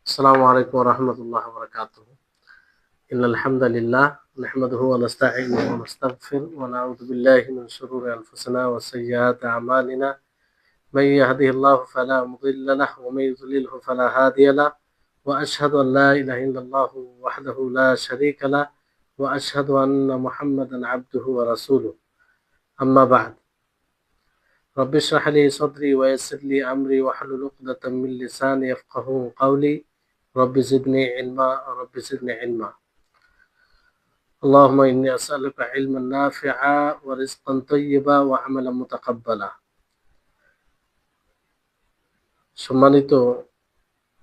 السلام عليكم ورحمة الله وبركاته. إن الحمد لله نحمده ونستعينه ونستغفر ونعوذ بالله من شرور أنفسنا وسيئات أعمالنا. من يهده الله فلا مضل له ومن يضلله فلا هادي له، وأشهد أن لا إله إلا الله وحده لا شريك له، وأشهد أن محمدا عبده ورسوله. أما بعد، رب اشرح لي صدري ويسر لي أمري واحلل عقدة من لساني يفقهوا قولي. رب زدني علما رب زدني علما. اللهم إني أسألك علما نافعا ورزقا طيبا وعملا متقبلا. সম্মানিত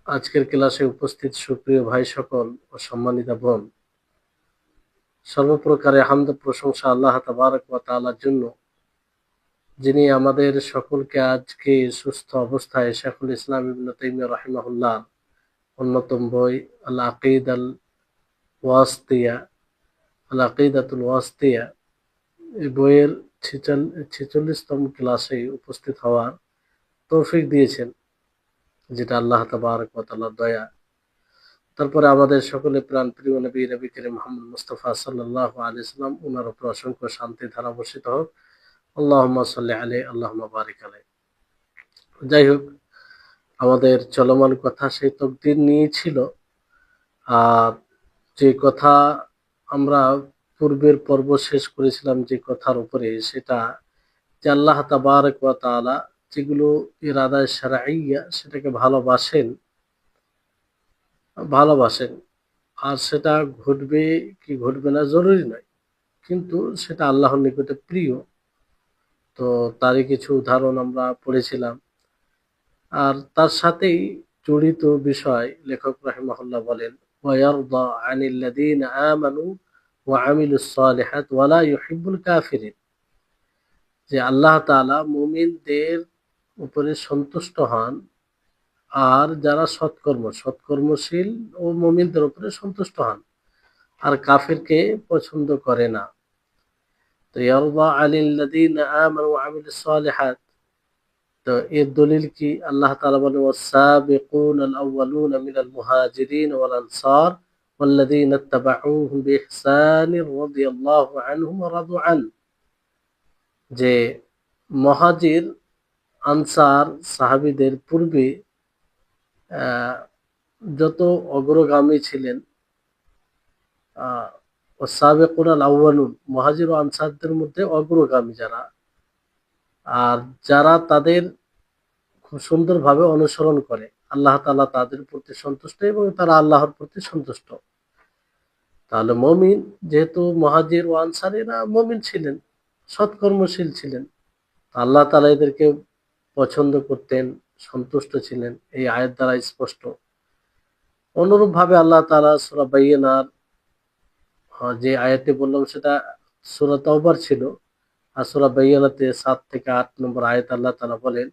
আজকের ক্লাসে উপস্থিত সুপ্রিয় ভাই সকল ও সম্মানিতা বোন, সর্বপ্রকারে হামদ প্রশংসা আল্লাহ তাবারক ওয়া তাআলার জন্য, যিনি আমাদের সকলকে আজকে সুস্থ অবস্থায় শেখুল ইসলাম ইবনে তাইমিয়া রাহিমাহুল্লাহ অন্যতম বই আল আকিদাতুল ওয়াসতিয়া এই বইয়ের 46তম ক্লাসে উপস্থিত হওয়ার তৌফিক দিয়েছেন, যেটা আল্লাহ তাবারক ওয়া তাআলার দয়া। তারপরে আমাদের সকলে প্রাণ প্রিয় নবী করিম মুহাম্মদ মুস্তাফা সাল্লাল্লাহু আলাইহি সাল্লাম, ওনার উপর অসংখ্য শান্তি ধারা বর্ষিত হোক। আল্লাহুম্মা সাল্লি আলাইহি আল্লাহুম্মা বারিক আলাইহি। যাই হোক, আমাদের চলমান কথা সেই তকদির নিয়ে ছিল। আর যে কথা আমরা পূর্বের পর্ব শেষ করেছিলাম, যে কথার উপরে, সেটা যে আল্লাহ তাবারক ওয়া তাআলা যেগুলো ইরাদা শারঈয়া সেটাকে ভালোবাসেন, আর সেটা ঘটবে কি ঘটবে না জরুরি নয়, কিন্তু সেটা আল্লাহর নিকটে প্রিয়। তো তারই কিছু উদাহরণ আমরা পড়েছিলাম। আর তার সাথেই জড়িত বিষয় লেখক রাহিমাহুল্লাহ বলেন, ওয়ায়ারদা আনিল্লাযীনা আমানু ওয়া আমিলুস সালিহাত ওয়া লা ইউহিব্বুল কাফিরিন, যে আল্লাহ তাআলা মুমিনদের উপরে সন্তুষ্ট হন, আর যারা সৎকর্মশীল ও মুমিনদের উপরে সন্তুষ্ট হন, আর কাফিরকে পছন্দ করে না। তো ইয়ারদা আলিল্লাযীনা আমানু ওয়া আমিলুস সালিহাত, তো এর দলিল কি? আল্লাহ তাআলা বলেন, ওয়াস-সাবিকুনাল আউওয়ালুনা মিনাল মুহাজিরিন ওয়াল আনসার ওয়াল্লাযীনা ইত্তাবাউহুম বিইহসানির রাদিয়াল্লাহু আনহুম ওয়া রাদু আন, যে মুহাজির আনসার সাহাবীদের পূর্বে যত অগ্রগামী ছিলেন, ওয়াস-সাবিকুনাল আউওয়ালুন, মুহাজির ও আনসারদের মধ্যে অগ্রগামী যারা, আর যারা তাদের খুব সুন্দরভাবে অনুসরণ করে, আল্লাহ তাআলা তাদের প্রতি সন্তুষ্ট এবং তারা আল্লাহর প্রতি সন্তুষ্ট। তাহলে মুমিন, যেহেতু মুহাজির ও আনসারীরা মুমিন ছিলেন, সৎকর্মশীল ছিলেন, আল্লাহ তাআলা এদেরকে পছন্দ করতেন, সন্তুষ্ট ছিলেন, এই আয়াত দ্বারা স্পষ্ট। অনুরূপভাবে আল্লাহ তাআলা সূরা বাইয়িনার যে আয়াতে বললাম সেটা সূরা তাওবার ছিল, আর সূরা বাইয়িনাতে 7 থেকে 8 নম্বর আয়াত আল্লাহ তাআলা বলেন,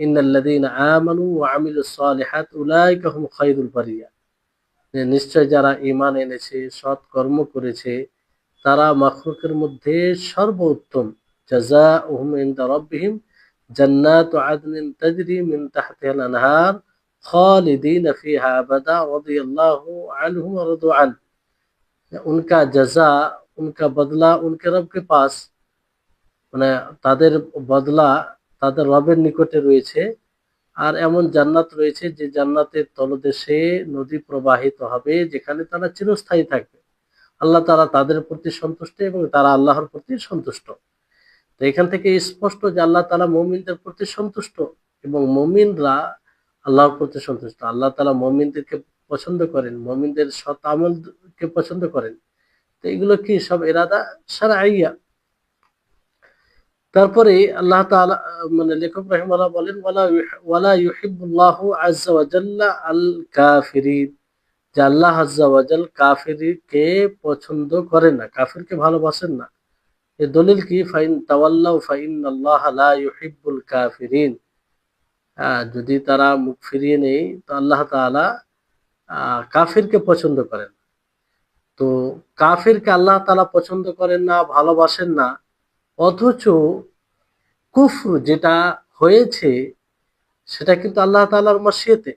ইন্নাল্লাযীনা আমানু ওয়া আমিলুস সালিহাত উলাইকা হুম খায়রুল বারিয়া, যে নিশ্চয় যারা ঈমান এনেছে, সৎ কর্ম করেছে, তারা মাখলুকের মধ্যে সর্বোত্তম। জাযাউহুম ইনদা রাব্বিহিম জান্নাতু আদনিন তাজরি মিন তাহতিহাল আনহার খালিদিনা ফিহা আবাদা রাদিয়াল্লাহু আনহুম ওয়া রাদু আন। উনকা জাযা, উনকা বদলা উনকে রব কে পাস, মানে তাদের বদলা তাদের রবের নিকটে রয়েছে। আর এমন জান্নাত রয়েছে যে জান্নাতের তলদেশে নদী প্রবাহিত হবে, যেখানে তারা চিরস্থায়ী থাকবে। আল্লাহ তাআলা তাদের প্রতি সন্তুষ্ট এবং তারা আল্লাহর প্রতি সন্তুষ্ট। তো এখান থেকে স্পষ্ট যে আল্লাহ তাআলা মুমিনদের প্রতি সন্তুষ্ট এবং মুমিনরা আল্লাহর প্রতি সন্তুষ্ট। আল্লাহ তাআলা মুমিনদেরকে পছন্দ করেন, মুমিনদের সৎ আমলকে পছন্দ করেন। তো এগুলো কি সব ইরাদা শারঈয়া। তারপরে আল্লাহ তাআলা, মানে লেখক রাহিমাহুল্লাহ বলেন, ওয়ালা ইউহিব্বুল্লাহু আযজা ওয়া জাল্লা আল কাফিরিন, যে আল্লাহ আযজা ওয়া জাল কাফিরকে পছন্দ করেন না, কাফিরকে ভালোবাসেন না। এর দলিল কি? ফাইন তাওয়াল্লাউ ফাইন্নাল্লাহা লা ইউহিব্বুল কাফিরিন, যদি তারা মুখ ফিরিয়ে নেয় তো আল্লাহ তাআলা কাফিরকে পছন্দ করেন। তো কাফিরকে আল্লাহ তাআলা পছন্দ করেন না, ভালোবাসেন না, অথচ কুফর যেটা হয়েছে সেটা কিন্তু আল্লাহ তাআলার মাশিয়াতে।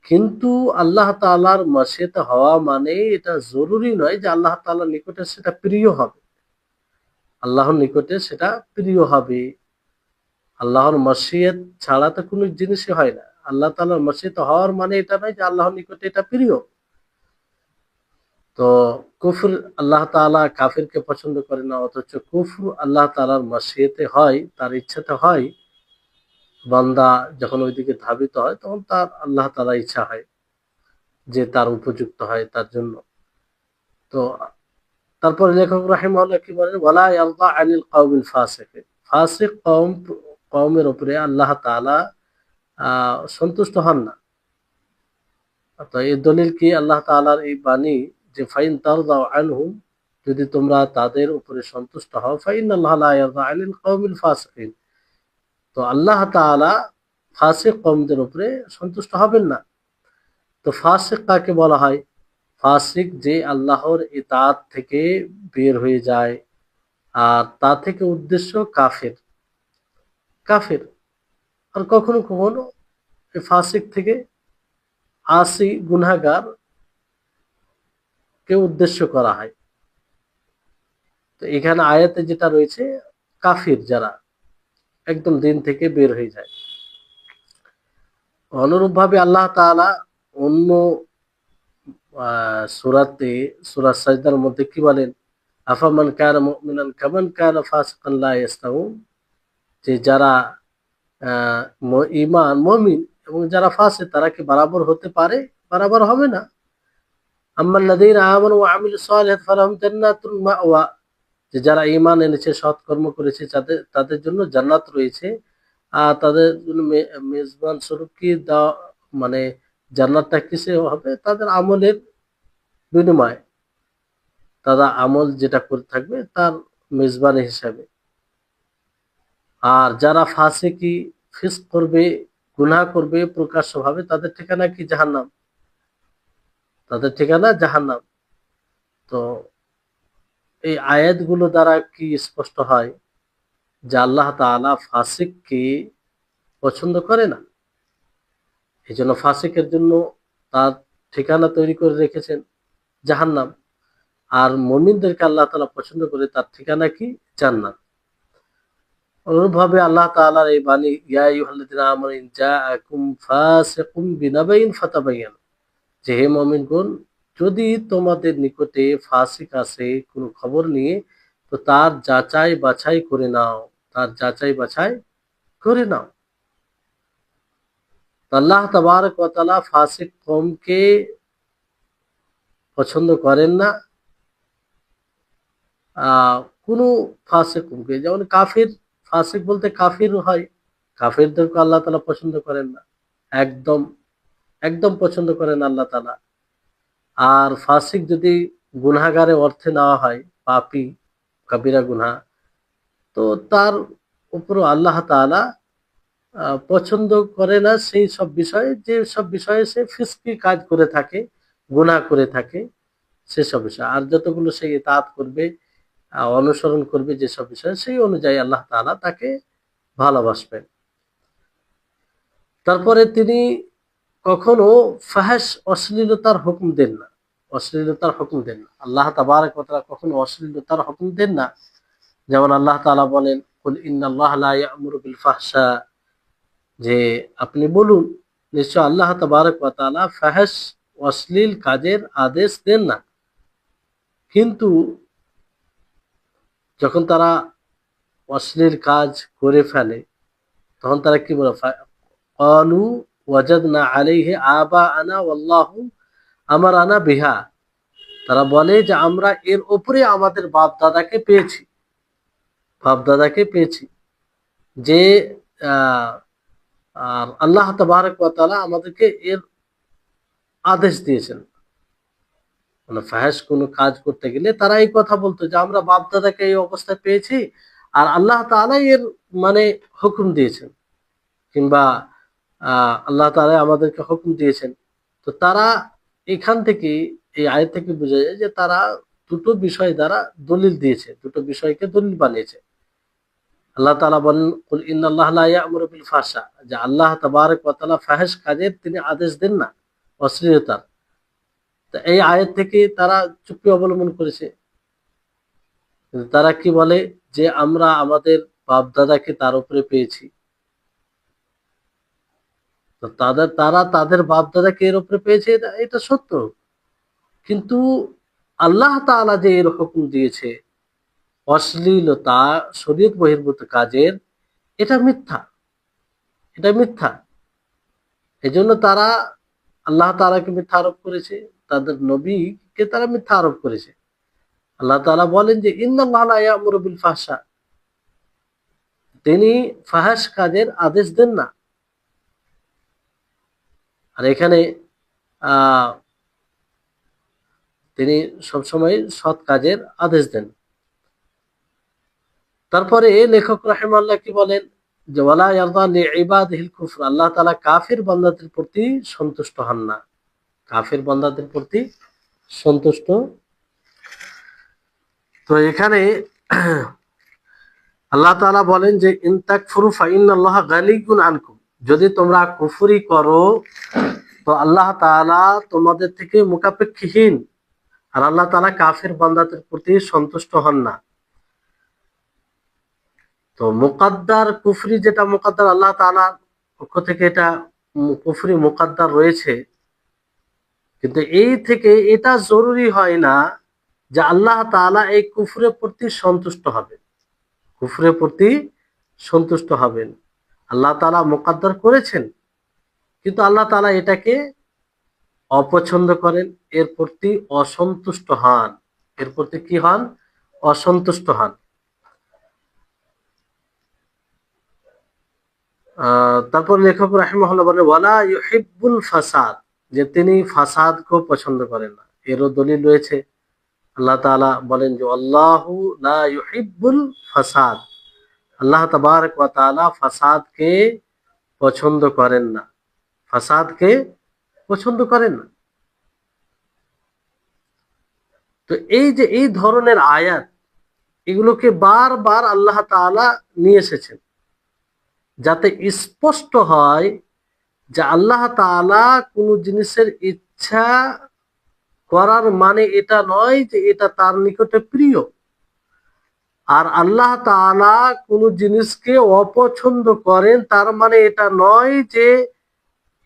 কিন্তু আল্লাহ তাআলার মাশিয়াত হওয়া মানে এটা জরুরি নয় যে আল্লাহ তাআলার নিকটে সেটা প্রিয় হবে। আল্লাহর নিকটে সেটা প্রিয় হবে। আল্লাহর মাশিয়াত ছাড়া তো কোনো জিনিসই হয় না। আল্লাহ তাআলার মাশিয়াত হওয়ার মানে এটা নয় যে আল্লাহর নিকটে এটা প্রিয়। তো কুফর আল্লাহ তাআলা কাফিরকে পছন্দ করে না, অথচ কুফর আল্লাহ তাআলার মাশিয়াতে হয়, তার ইচ্ছাতে হয়। বান্দা যখন ওইদিকে ধাবিত হয় তখন তার আল্লাহ তাআলা ইচ্ছা হয় যে তার উপযুক্ত হয় তার জন্য। তো তারপরে লেখক রাহিমাহুল্লাহ কি বলেন, ওয়ালা ইয়ারদা আনিল কওমিল ফাসিকিন, ফাসিক কওমের উপরে আল্লাহ তাআলা সন্তুষ্ট হন না। তো এই দলিল কি আল্লাহ তাআলার এই বাণী যে ফাইন তারদাউ আনহুম, যদি তোমরা তাদের উপরে সন্তুষ্ট হও, ফাইনাল্লাহ লা ইয়ারদা আনিল কওমিল ফাসিকিন, তো আল্লাহ তাআলা ফাসিক কওমদের উপরে সন্তুষ্ট হবেন না। তো ফাসিক কাকে বলা হয়? ফাসিক যে আল্লাহর ইতাআত থেকে বের হয়ে যায়, আর তা থেকে উদ্দেশ্য কাফের। কাফের আর কখনো কখনো এই ফাসিক থেকে আসি গুনাহগার কে উদ্দেশ্য করা হয়। তো এখানে আয়াতে যেটা রয়েছে, কাফির যারা একদম দিন থেকে বের হয়ে যায়। অনুরূপভাবে আল্লাহ তাআলা অন্য সূরাতে, সূরা সাজদার মধ্যে কি বলেন, আফামান কানা মুমিনান কামান কানা ফাসিকান লা ইয়াস্তাউন, যে যারা ঈমান মুমিন এবং যারা ফাসিক তারা কি বরাবর হতে পারে? বরাবর হবে না। আম্মাল্লাযীনা আমানু ওয়া আমিলুস সালিহাতি ফালাহুম জান্নাতুল মাওয়া, যে যারা ঈমান এনেছে, সৎকর্ম করেছে, তাদের জন্য জান্নাত রয়েছে। আর তাদের জন্য মেজবান স্বরূপ কি দেওয়া, মানে জান্নাতটা কিসে হবে? তাদের আমলের বিনিময়ে, তারা আমল যেটা করে থাকবে তার মেজবানি হিসাবে। আর যারা ফাসিকি, ফিসক করবে, গুনাহ করবে প্রকাশ্যভাবে, তাদের ঠিকানা কি? জাহান্নাম। তাদের ঠিকানা জাহান্নাম। তো এই আয়াতগুলো দ্বারা কি স্পষ্ট হয় যে আল্লাহ তাআলা ফাসিককে পছন্দ করে না। এই জন্য ফাসিকের জন্য তার ঠিকানা তৈরি করে রেখেছেন জাহান্নাম। আর মুমিনদেরকে আল্লাহ তাআলা পছন্দ করে, তার ঠিকানা কি? জান্নাত। অনুরূপভাবে আল্লাহ তাআলার এই বাণী, ইয়া আইয়ুহাল্লাযীনা আমানু ইন জাআকুম ফাসিকুম বিনাবাইন ফাতাবায়ানু, যে হে মুমিনগণ, যদি তোমাদের নিকটে ফাসিক আসে কোনো খবর নিয়ে, তো তার যাচাই বাছাই করে নাও, তার যাচাই বাছাই করে নাও। আল্লাহ তাবারক ওয়া তাআলা ফাসিক কওমকে পছন্দ করেন না। কোনো ফাসিক কওমকে, যেমন কাফির, ফাসিক বলতে কাফির হয়, কাফিরদেরকে আল্লাহ তাআলা পছন্দ করেন না। একদম একদম পছন্দ করেন আল্লাহ তাআলা। আর ফাসিক যদি গুনাহগারের অর্থে নেওয়া হয়, পাপী, কাবিরা গুনাহ, তো তার উপরও আল্লাহ তাআলা পছন্দ করে না সেই সব বিষয়ে, যে সব বিষয়ে সে ফিসকি কাজ করে থাকে, গুনাহ করে থাকে, সেসব বিষয়। আর যতগুলো সে ইতাআত করবে, অনুসরণ করবে যেসব বিষয়, সেই অনুযায়ী আল্লাহ তাআলা তাকে ভালোবাসবেন। তারপরে তিনি কখনো ফাহেশ, অশ্লীলতার হুকুম দেন না। অশ্লীলতার হুকুম দেন না। আল্লাহ তাবারক ওয়া তাআলা কখনো অশ্লীলতার হুকুম দেন না। যেমন আল্লাহ তাআলা বলেন, কুল ইন্নাল্লাহা লা ইয়া'মুরু বিল ফাহশা, যে আপনি বলুন, নিশ্চয় আল্লাহ তাবারক ওয়া তাআলা ফাহেশ, অশ্লীল কাজের আদেশ দেন না। কিন্তু যখন তারা অশ্লীল কাজ করে ফেলে, তখন তারা কি বলে? ক্বালু ওয়াজাদনা আলাইহি আবাআনা ওয়াল্লাহু আমারানা বিহা, তারা বলে যে আমরা এর উপরে আমাদের বাপ দাদাকে পেয়েছি, বাপ দাদাকে পেয়েছি। যে আর আল্লাহ তাবারক ওয়া তাআলা আমাদেরকে এর আদেশ দিয়েছেন। মানে ফাহেশ কোনো কাজ করতে গেলে তারা এই কথা বলতো যে আমরা বাপ দাদাকে এই অবস্থায় পেয়েছি, আর আল্লাহ তাআলা এর মানে হুকুম দিয়েছেন, কিংবা আল্লাহ তাআলা আমাদেরকে হুকুম দিয়েছেন। তো তারা এখান থেকে, এই আয়াত থেকে বোঝা যায় যে তারা দুটো বিষয় দ্বারা দলিল দিয়েছে, দুটো বিষয়কে দলিল বানিয়েছে। আল্লাহ তাআলা বলেন, কুল ইন্নাল্লাহা লা ইয়া'মুরু বিল ফাহশা, যে আল্লাহ তাবারক ওয়া তাআলা ফাহেশ কাজের তিনি আদেশ দেন না। অশ্লীলতার। তো এই আয়াত থেকে তারা চুক্তি অবলম্বন করেছে। কিন্তু তারা কি বলে যে আমরা আমাদের বাপ দাদাকে তার উপরে পেয়েছি। তো তারা তাদের বাপ দাদাকে এর উপরে পেয়েছে, এটা এটা সত্য। কিন্তু আল্লাহ তাআলা যে এর হুকুম দিয়েছে অশ্লীলতা, শরীয়ত বহির্ভূত কাজের, এটা মিথ্যা, এটা মিথ্যা। এজন্য তারা আল্লাহ তাআলাকে মিথ্যা আরোপ করেছে, তাদের নবীকে তারা মিথ্যা আরোপ করেছে। আল্লাহ তাআলা বলেন যে ইন্নাল্লাহা লা ইয়া'মুরু বিল ফাহশা, তিনি ফাহাশ কাজের আদেশ দেন না। আর এখানে আহ তিনি সবসময় সৎ কাজের আদেশ দেন। তারপরে লেখক রাহিমাহুল্লাহ কি বলেন যে ওয়ালা ইয়ারদা লিইবাদিহিল কুফর, আল্লাহ তাআলা কাফির বান্দাদের প্রতি সন্তুষ্ট হন না, কাফির বান্দাদের প্রতি সন্তুষ্ট। তো এখানে আল্লাহ তাআলা বলেন যে ইন তাকফুরু ফাইন্নাল্লাহা গানিয়্যুন আনকুম, যদি তোমরা কুফরি করো তো আল্লাহ তাআলা তোমাদের থেকে মুখাপেক্ষীহীন, আর আল্লাহ তাআলা কাফির বান্দাদের প্রতি সন্তুষ্ট হন না। তো মুকাদ্দার কুফরি, যেটা মুকাদ্দার আল্লাহ তাআলার পক্ষ থেকে, এটা কুফরি মুকাদ্দার রয়েছে, কিন্তু এই থেকে এটা জরুরি হয় না যে আল্লাহ তাআলা এই কুফরের প্রতি সন্তুষ্ট হবেন, কুফরের প্রতি সন্তুষ্ট হবেন। আল্লাহ তাআলা মুকাদ্দার করেছেন, কিন্তু আল্লাহ তাআলা এটাকে অপছন্দ করেন, এর প্রতি অসন্তুষ্ট হন, এর প্রতি কি হন? অসন্তুষ্ট হন। তারপর লেখক রাহিমাহুল্লাহ বলেন ওয়ালা ইউহিব্বুল ফাসাদ, যে তিনি ফাসাদকে পছন্দ করেন না। এরও দলিল রয়েছে। আল্লাহ তাআলা বলেন যে আল্লাহু লা ইউহিব্বুল ফাসাদ, আল্লাহ তাবারক ওয়া তাআলা ফাসাদকে পছন্দ করেন না, ফাসাদকে পছন্দ করেন না। তো এই যে এই ধরনের আয়াত, এগুলোকে বারবার আল্লাহ তাআলা নিয়ে এসেছেন যাতে স্পষ্ট হয় যে আল্লাহ তাআলা কোনো জিনিসের ইচ্ছা করার মানে এটা নয় যে এটা তার নিকটে প্রিয়, আর আল্লাহ তাআলা কোনো জিনিসকে অপছন্দ করেন তার মানে এটা নয় যে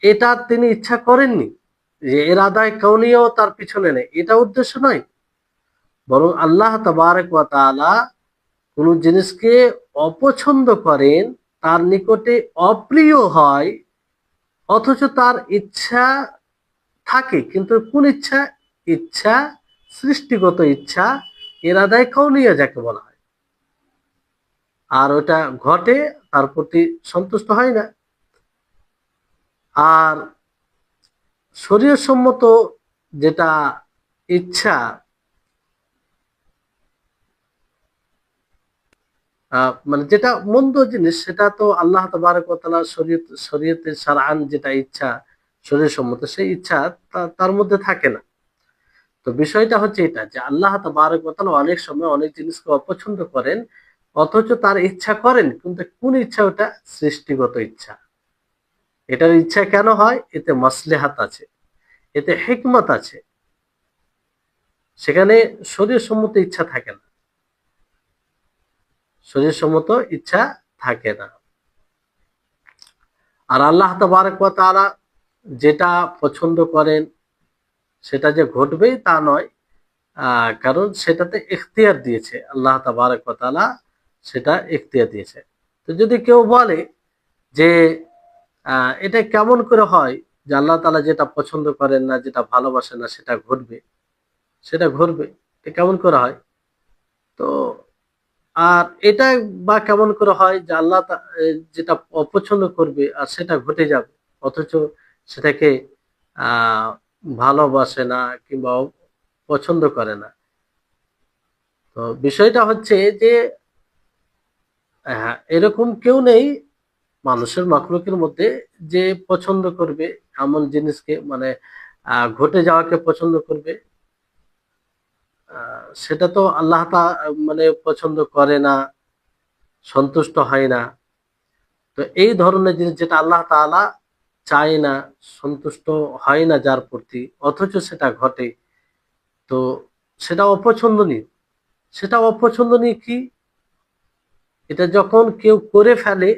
এটা তিনি ইচ্ছা করেননি, যে এর আদায় কাউনিও তার পিছনে নেই, এটা উদ্দেশ্য নয়। বরং আল্লাহ তাবারক ওয়া তাআলা কোনো জিনিসকে অপছন্দ করেন, তার নিকটে অপ্রিয় হয়, অথচ তার ইচ্ছা থাকে। কিন্তু কোন ইচ্ছা? ইচ্ছা সৃষ্টিগত ইচ্ছা, ইরাদায়ে কাউনিয়া যাকে বলা হয়। আর ওটা ঘটে, তার প্রতি সন্তুষ্ট হয় না। আর শরীয়ত সম্মত যেটা ইচ্ছা, মানে যেটা মন্দ জিনিস, সেটা তো আল্লাহ তাবারক ওয়া তাআলা শরীয়তে শারআন যেটা ইচ্ছা শরীয়ত সম্মত, সেই ইচ্ছা তার মধ্যে থাকে না। তো বিষয়টা হচ্ছে এটা যে আল্লাহ তাবারক ওয়া তাআলা অনেক সময় অনেক জিনিসকে অপছন্দ করেন, অথচ তার ইচ্ছা করেন। কিন্তু কোন ইচ্ছা? ওটা সৃষ্টিগত ইচ্ছা। এটার ইচ্ছা কেন হয়? এতে মাসলেহাত আছে, এতে হিকমত আছে, সেখানে শরীয়ত সম্মত ইচ্ছা থাকে না, শরীয়ত সম্মত ইচ্ছা থাকে না। আর আল্লাহ তাবারক ওয়া তাআলা যেটা পছন্দ করেন সেটা যে ঘটবেই তা নয়, কারণ সেটাতে ইখতিয়ার দিয়েছে আল্লাহ তাবারক ওয়া তাআলা, সেটা ইখতিয়ার দিয়েছে। তো যদি কেউ বলে যে এটা কেমন করে হয় যে আল্লাহ তাআলা যেটা পছন্দ করেন না, যেটা ভালোবাসেন না, সেটা ঘটবে, সেটা ঘটবে, এটা কেমন করে হয়? তো আর এটা বা কেমন করে হয় যে আল্লাহ যেটা অপছন্দ করবে আর সেটা ঘটে যাবে, অথচ সেটাকে আহ ভালোবাসে না কিংবা পছন্দ করে না। তো বিষয়টা হচ্ছে যে এরকম কেউ নেই মানুষের মাখলুকের মধ্যে যে পছন্দ করবে এমন জিনিসকে, মানে ঘটে যাওয়াকে পছন্দ করবে। সেটা তো আল্লাহ মানে পছন্দ করে না, সন্তুষ্ট হয় না। তো এই ধরনের জিনিস যেটা আল্লাহ তাআলা চায় না, সন্তুষ্ট হয় না যার প্রতি, অথচ সেটা ঘটে, তো সেটা অপছন্দনীয়। সেটা অপছন্দনীয় কি? এটা যখন কেউ করে ফেলে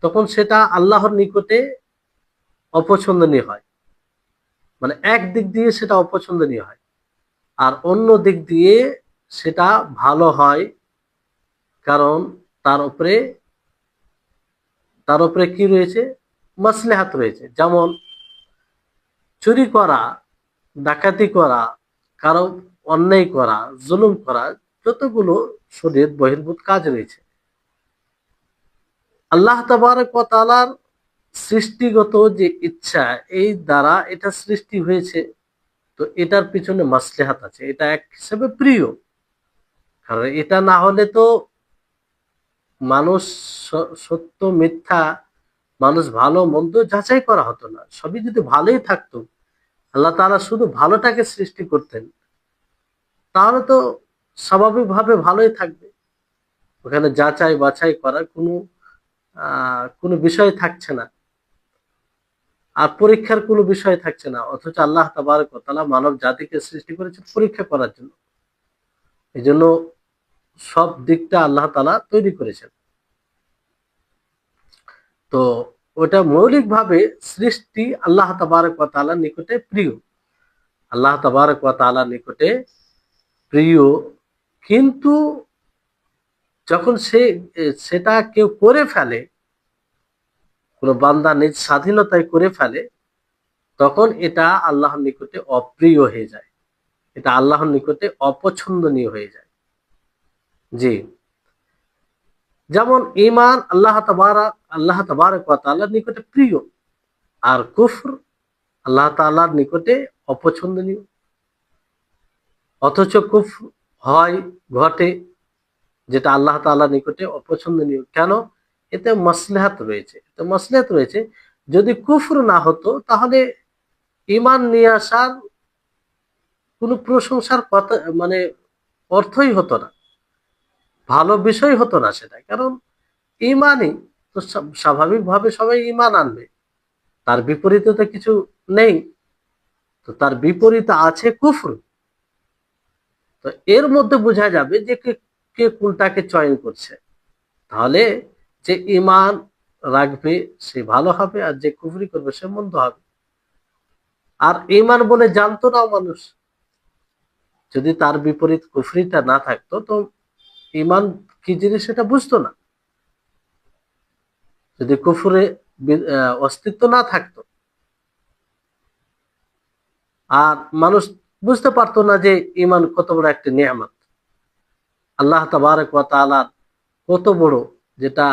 তখন সেটা আল্লাহর নিকটে অপছন্দনীয় হয়। মানে এক দিক দিয়ে সেটা অপছন্দনীয় হয়, আর অন্য দিক দিয়ে সেটা ভালো হয়। কারণ তার উপরে তার উপরে কি রয়েছে? মাসলেহাত রয়েছে। যেমন চুরি করা, ডাকাতি করা, কারো অন্যায় করা, জুলুম করা, যতগুলো শরীয়ত বহির্ভূত কাজ রয়েছে, আল্লাহ তাবারক ওয়া তাআলার সৃষ্টিগত যে ইচ্ছা, এই দ্বারা এটা সৃষ্টি হয়েছে। তো এটার পিছনে মাসলেহাত আছে, এটা এক হিসেবে প্রিয়। কারণ এটা না হলে তো মানুষ সত্য মিথ্যা, মানুষ ভালো মন্দ যাচাই করা হতো না। সবই যদি ভালোই থাকতো, আল্লাহ তাআলা শুধু ভালোটাকে সৃষ্টি করতেন, তাহলে তো স্বাভাবিকভাবে ভালোই থাকবে। ওখানে যাচাই বাছাই করার কোনো বিষয় থাকছে না, আর পরীক্ষার কোনো বিষয় থাকছে না। অথচ আল্লাহ তাবারক ওয়া তাআলা মানব জাতিকে সৃষ্টি করেছেন পরীক্ষা করার জন্য। এই জন্য সব দিকটা আল্লাহ তাআলা তৈরি করেছেন। তো ওটা মৌলিকভাবে সৃষ্টি আল্লাহ তাবারক ওয়া তাআলার নিকটে প্রিয়। আল্লাহ তাবারক ওয়া তাআলার নিকটে প্রিয়। কিন্তু যখন সেটা কেউ করে ফেলে, কোনো বান্দা নিজ স্বাধীনতায় করে ফেলে, তখন এটা আল্লাহর নিকটে অপ্রিয় হয়ে যায়, এটা আল্লাহর নিকটে অপছন্দনীয় হয়ে যায়। জি, যেমন ঈমান আল্লাহ তাবারক ওয়া তাআলার নিকটে প্রিয়, আর কুফর আল্লাহ তাআলার নিকটে অপছন্দনীয়। অথচ কুফর হয়, ঘটে, যেটা আল্লাহ তাআলার নিকটে অপছন্দনীয়। কেন? এতে মাসলেহাত রয়েছে, এতে মাসলেহাত রয়েছে। যদি কুফর না হতো তাহলে ঈমান নিয়ে আসার কোনো প্রশংসার কথা, মানে অর্থই হতো না, ভালো বিষয় হতো না সেটা। কারণ ঈমানই তো, স্বাভাবিকভাবে সবাই ঈমান আনবে, তার বিপরীতে তো কিছু নেই। তো তার বিপরীতে আছে কুফর। তো এর মধ্যে বোঝা যাবে যে কে কে কোনটাকে চয়ন করছে। তাহলে যে ঈমান রাখবে সে ভালো হবে, আর যে কুফরি করবে সে মন্দ হবে। আর ঈমান বলে জানতো না মানুষ, যদি তার বিপরীত কুফরিটা না থাকতো তো ঈমান কি জিনিস সেটা বুঝতো না। যদি কুফরে অস্তিত্ব না থাকতো, আর মানুষ বুঝতে পারতো না যে ঈমান কত বড় একটা নিয়ামত, আল্লাহ তাবারক ওয়া তাআলার কত বড়, যেটা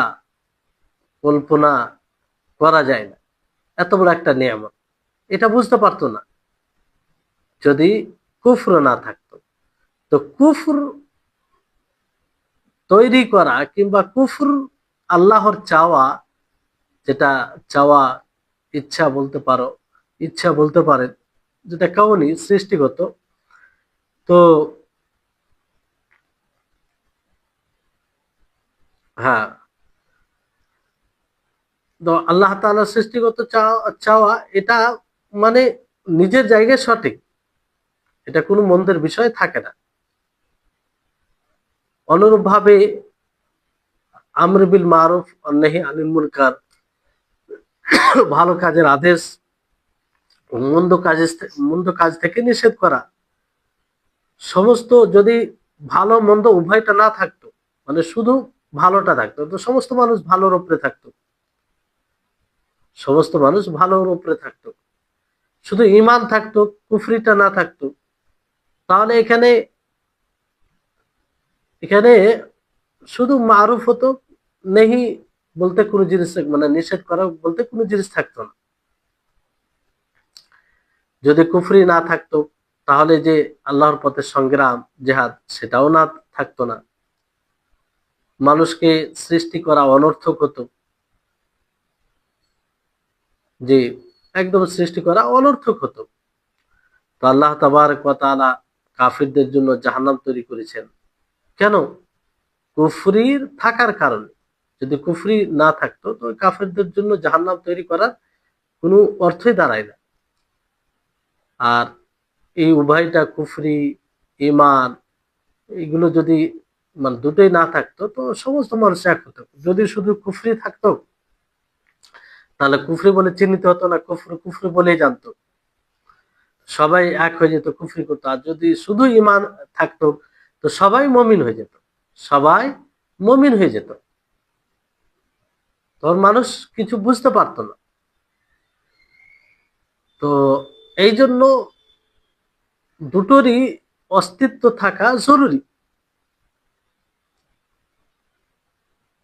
কল্পনা করা যায় না, এত বড় একটা নিয়ামত। এটা বুঝতে পারতো না যদি কুফর না থাকতো। তো কুফর তৈরি করা কিংবা কুফর আল্লাহর চাওয়া, যেটা চাওয়া, ইচ্ছা বলতে পারো, ইচ্ছা বলতে পারেন, যেটা কাউনি সৃষ্টিগত। তো হ্যাঁ, তো আল্লাহ তাআলার সৃষ্টিগত চাওয়া এটা মানে নিজের জায়গায় সঠিক, এটা কোনো মন্দের বিষয় থাকে না। অনুরূপ ভাবে আমর বিল মারুফ ওয়ান নাহি আনিল মুনকার, ভালো কাজের আদেশ, মন্দ কাজ থেকে নিষেধ করা, সমস্ত যদি ভালো মন্দ উভয়টা না থাকতো, মানে শুধু ভালোটা থাকতো, তো সমস্ত মানুষ ভালোর উপরে থাকতো, সমস্ত মানুষ ভালোর উপরে থাকতো। শুধু ঈমান থাকতো, কুফরিটা না থাকতো, তাহলে এখানে এখানে শুধু মারুফ হতো, নেহি বলতে কোনো জিনিস, মানে নিষেধ করা বলতে কোনো জিনিস থাকতো না। যদি কুফরি না থাকতো তাহলে যে আল্লাহর পথে সংগ্রাম, জেহাদ, সেটাও না থাকতো না। মানুষকে সৃষ্টি করা অনর্থক হতো, যে একদম সৃষ্টি করা অনর্থক হতো। তো আল্লাহ তাবারক ওয়া তাআলা কাফিরদের জন্য জাহান্নাম তৈরি করেছেন। কেন? কুফরির থাকার কারণে। যদি কুফরি না থাকতো তো ওই কাফেরদের জন্য জাহান্নাম তৈরি করার কোনো অর্থই দাঁড়ায় না। আর এই উভয়টা কুফরি, ইমান, এগুলো যদি মানে দুটোই না থাকতো তো সমস্ত মানুষ এক হতো। যদি শুধু কুফরি থাকতো তাহলে কুফরি বলে চিহ্নিত হতো না, কুফরি কুফরি বলেই জানতো, সবাই এক হয়ে যেত, কুফরি করতো। আর যদি শুধু ইমান থাকতো তো সবাই মমিন হয়ে যেত, সবাই মমিন হয়ে যেত। তখন মানুষ কিছু বুঝতে পারতো না। তো এই জন্য দুটোরই অস্তিত্ব থাকা জরুরি।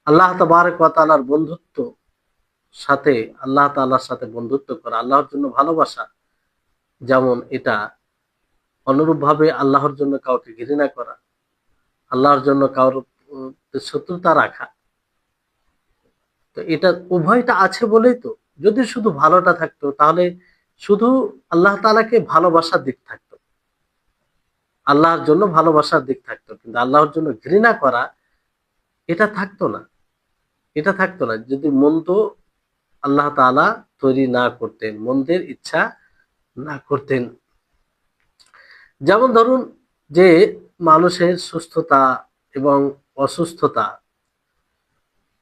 আল্লাহ তাবারক ওয়া তাআলার বন্ধুত্ব সাথে, আল্লাহ তাআলার সাথে বন্ধুত্ব করা, আল্লাহর জন্য ভালোবাসা যেমন এটা, অনুরূপ ভাবে আল্লাহর জন্য কাউকে ঘৃণা করা, আল্লাহর জন্য কারোর শত্রুতা রাখা, তো এটা উভয়টা আছে বলেই তো, যদি শুধু ভালোটা থাকতো তাহলে শুধু আল্লাহ তাআলাকে ভালোবাসার দিক থাকতো, আল্লাহর জন্য ভালোবাসার দিক থাকতো, কিন্তু আল্লাহর জন্য ঘৃণা করা এটা থাকতো না, এটা থাকতো না যদি মন্দ আল্লাহ তাআলা তৈরি না করতেন, মন্দের ইচ্ছা না করতেন। যেমন ধরুন যে মানুষের সুস্থতা এবং অসুস্থতা,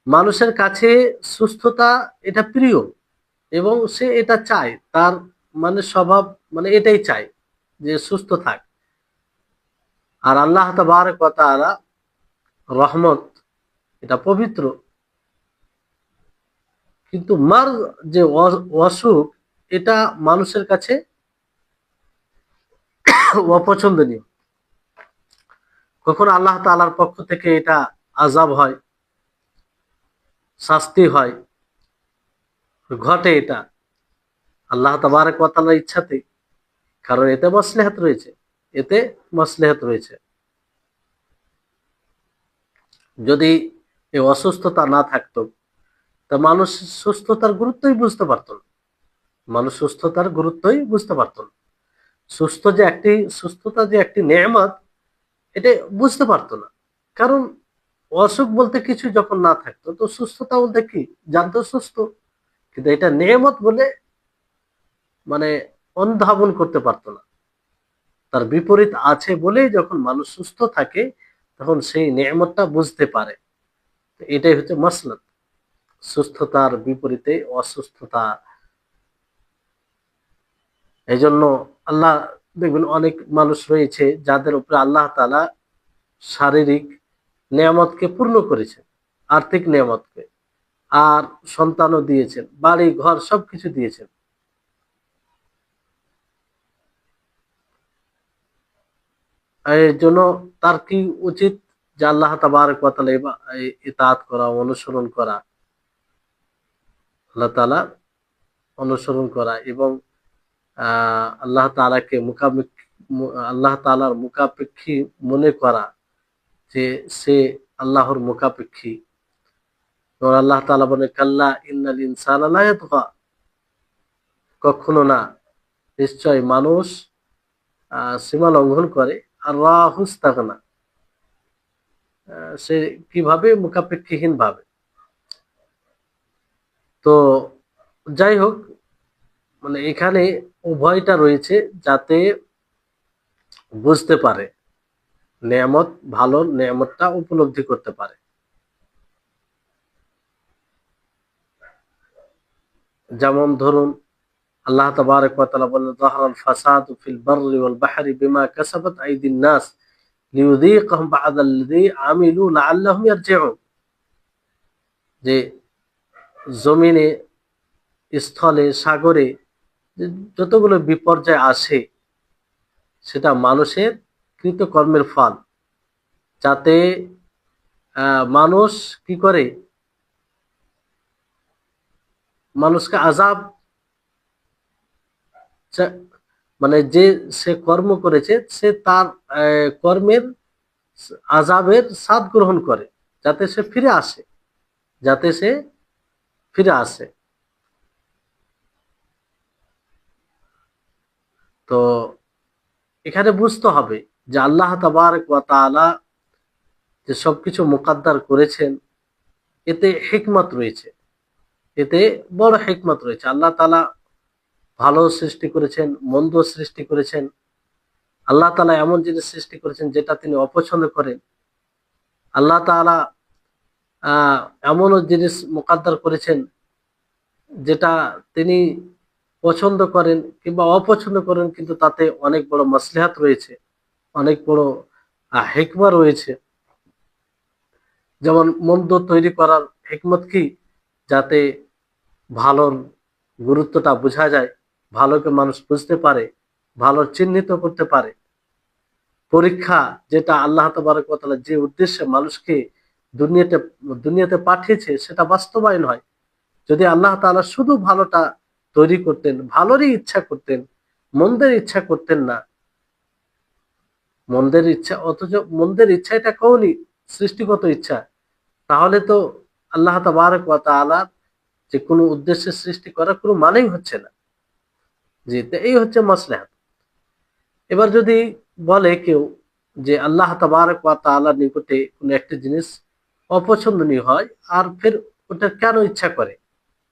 মানুষের কাছে সুস্থতা এটা প্রিয় এবং সে এটা চায়, তার মানে স্বভাব মানে এটাই চায় যে সুস্থ থাক। আর আল্লাহ তাবারক ওয়া তাআলা রহমত, এটা পবিত্র, কিন্তু মার যে অসুখ এটা মানুষের কাছে অপছন্দনীয়। কখনো আল্লাহ তাআলার পক্ষ থেকে এটা আযাব হয়, শাস্তি হয়, ঘটে এটা আল্লাহ তাবারক ওয়া তাআলার ইচ্ছাতে, কারণ এতে মাসলিহাত রয়েছে, এতে মাসলিহাত রয়েছে। যদি এই অসুস্থতা না থাকতো তা মানুষ সুস্থতার গুরুত্বই বুঝতে পারতো না, মানুষ সুস্থতার গুরুত্বই বুঝতে পারতো না, সুস্থতা যে একটি নেয়ামত এটা বুঝতে পারতো না। কারণ অসুখ বলতে কিছু যখন না থাকতো তো সুস্থতা বলতে কি জানতো সুস্থ, কিন্তু এটা নেয়ামত বলে মানে অনুধাবন করতে পারতো না। তার বিপরীত আছে বলেই যখন মানুষ সুস্থ থাকে তখন সেই নেয়ামতটা বুঝতে পারে। এটাই হচ্ছে মাসলাক, সুস্থতার বিপরীতে অসুস্থতা। এই জন্য আল্লাহ, দেখবেন অনেক মানুষ রয়েছে যাদের উপরে আল্লাহ তাআলা শারীরিক নেয়ামতকে পূর্ণ করেছেন, আর্থিক নেয়ামতকে, আর সন্তানও দিয়েছেন, বাড়ি ঘর সবকিছু দিয়েছেন। এর জন্য তার কি উচিত যে আল্লাহ তাবারক ওয়া তাআলা ইতাআত করা, অনুসরণ করা, আল্লাহ তাআলা অনুসরণ করা এবং আল্লাহ তাআলাকে আল্লাহ তাআলার মুখাপেক্ষী মনে করা, যে সে আল্লাহর মুখাপেক্ষী। এবং আল্লাহ তাআলা বলেন কাল্লা ইন্নাল ইনসানা লা ইয়াতগা, কখনো না, নিশ্চয় মানুষ সীমা লঙ্ঘন করে। আর রাহুস্তাগনা, সে কিভাবে, মুখাপেক্ষীহীন ভাবে। তো যাই হোক, মানে এখানে উভয়টা রয়েছে যাতে বুঝতে পারে, নেয়ামত, ভালো নেয়ামতটা উপলব্ধি করতে পারে। যেমন ধরুন আল্লাহ তাবারক ওয়া তাআলা বলেন যাহারাল ফাসাদু ফিল বাররি ওয়াল বাহরি বিমা কাসাবাত আইদিন নাস লিইয়ুযীকাহুম বা'দাল্লাযী আমিলু লাআল্লাহুম ইয়ারজিউন, যে জমিনে, স্থলে, সাগরে যে যতগুলো বিপর্যয় আসে সেটা মানুষের কৃতকর্মের ফল, যাতে মানুষ কি করে, মানুষকে আযাব, মানে যে সে কর্ম করেছে সে তার কর্মের আযাবের স্বাদ গ্রহণ করে, যাতে সে ফিরে আসে, যাতে সে ফিরে আসে। তো এখানে বুঝতে হবে যে আল্লাহ তাবারক ওয়া তাআলা যে সবকিছু মুকাদ্দার করেছেন এতে হিকমত রয়েছে, এতে বড় হিকমত রয়েছে। আল্লাহ তাআলা ভালো সৃষ্টি করেছেন, মন্দ সৃষ্টি করেছেন। আল্লাহ তাআলা এমন জিনিস সৃষ্টি করেছেন যেটা তিনি অপছন্দ করেন। আল্লাহ তাআলা আহ এমনও জিনিস মুকাদ্দার করেছেন যেটা তিনি পছন্দ করেন কিংবা অপছন্দ করেন, কিন্তু তাতে অনেক বড় মাসলিহাত রয়েছে, অনেক বড় হিকমা রয়েছে। যেমন মন্দ তৈরি করার হিকমত কি? যাতে ভালোর গুরুত্বটা বোঝা যায়, ভালোকে মানুষ বুঝতে পারে, ভালো চিহ্নিত করতে পারে। পরীক্ষা, যেটা আল্লাহ তাবারক ওয়া তাআলা যে উদ্দেশ্যে মানুষকে দুনিয়াতে দুনিয়াতে পাঠিয়েছে সেটা বাস্তবায়ন হয়। যদি আল্লাহ তাআলা শুধু ভালোটা তৈরি করতেন, ভালোরই ইচ্ছা করতেন, মন্দের ইচ্ছা করতেন না, মন্দের ইচ্ছা, অথচ মন্দের ইচ্ছা এটা কওনি, সৃষ্টিগত ইচ্ছা, তাহলে তো আল্লাহ তাবারক ওয়া তাআলা যে কোনো উদ্দেশ্যে সৃষ্টি করার কোনো মানেই হচ্ছে না। জি, তো এই হচ্ছে মাসলাহাত। এবার যদি বলে কেউ যে আল্লাহ তাবারক ওয়া তাআলার নিকটে কোনো একটা জিনিস অপছন্দনীয় হয়, আর ফের ওটা কেন ইচ্ছা করে?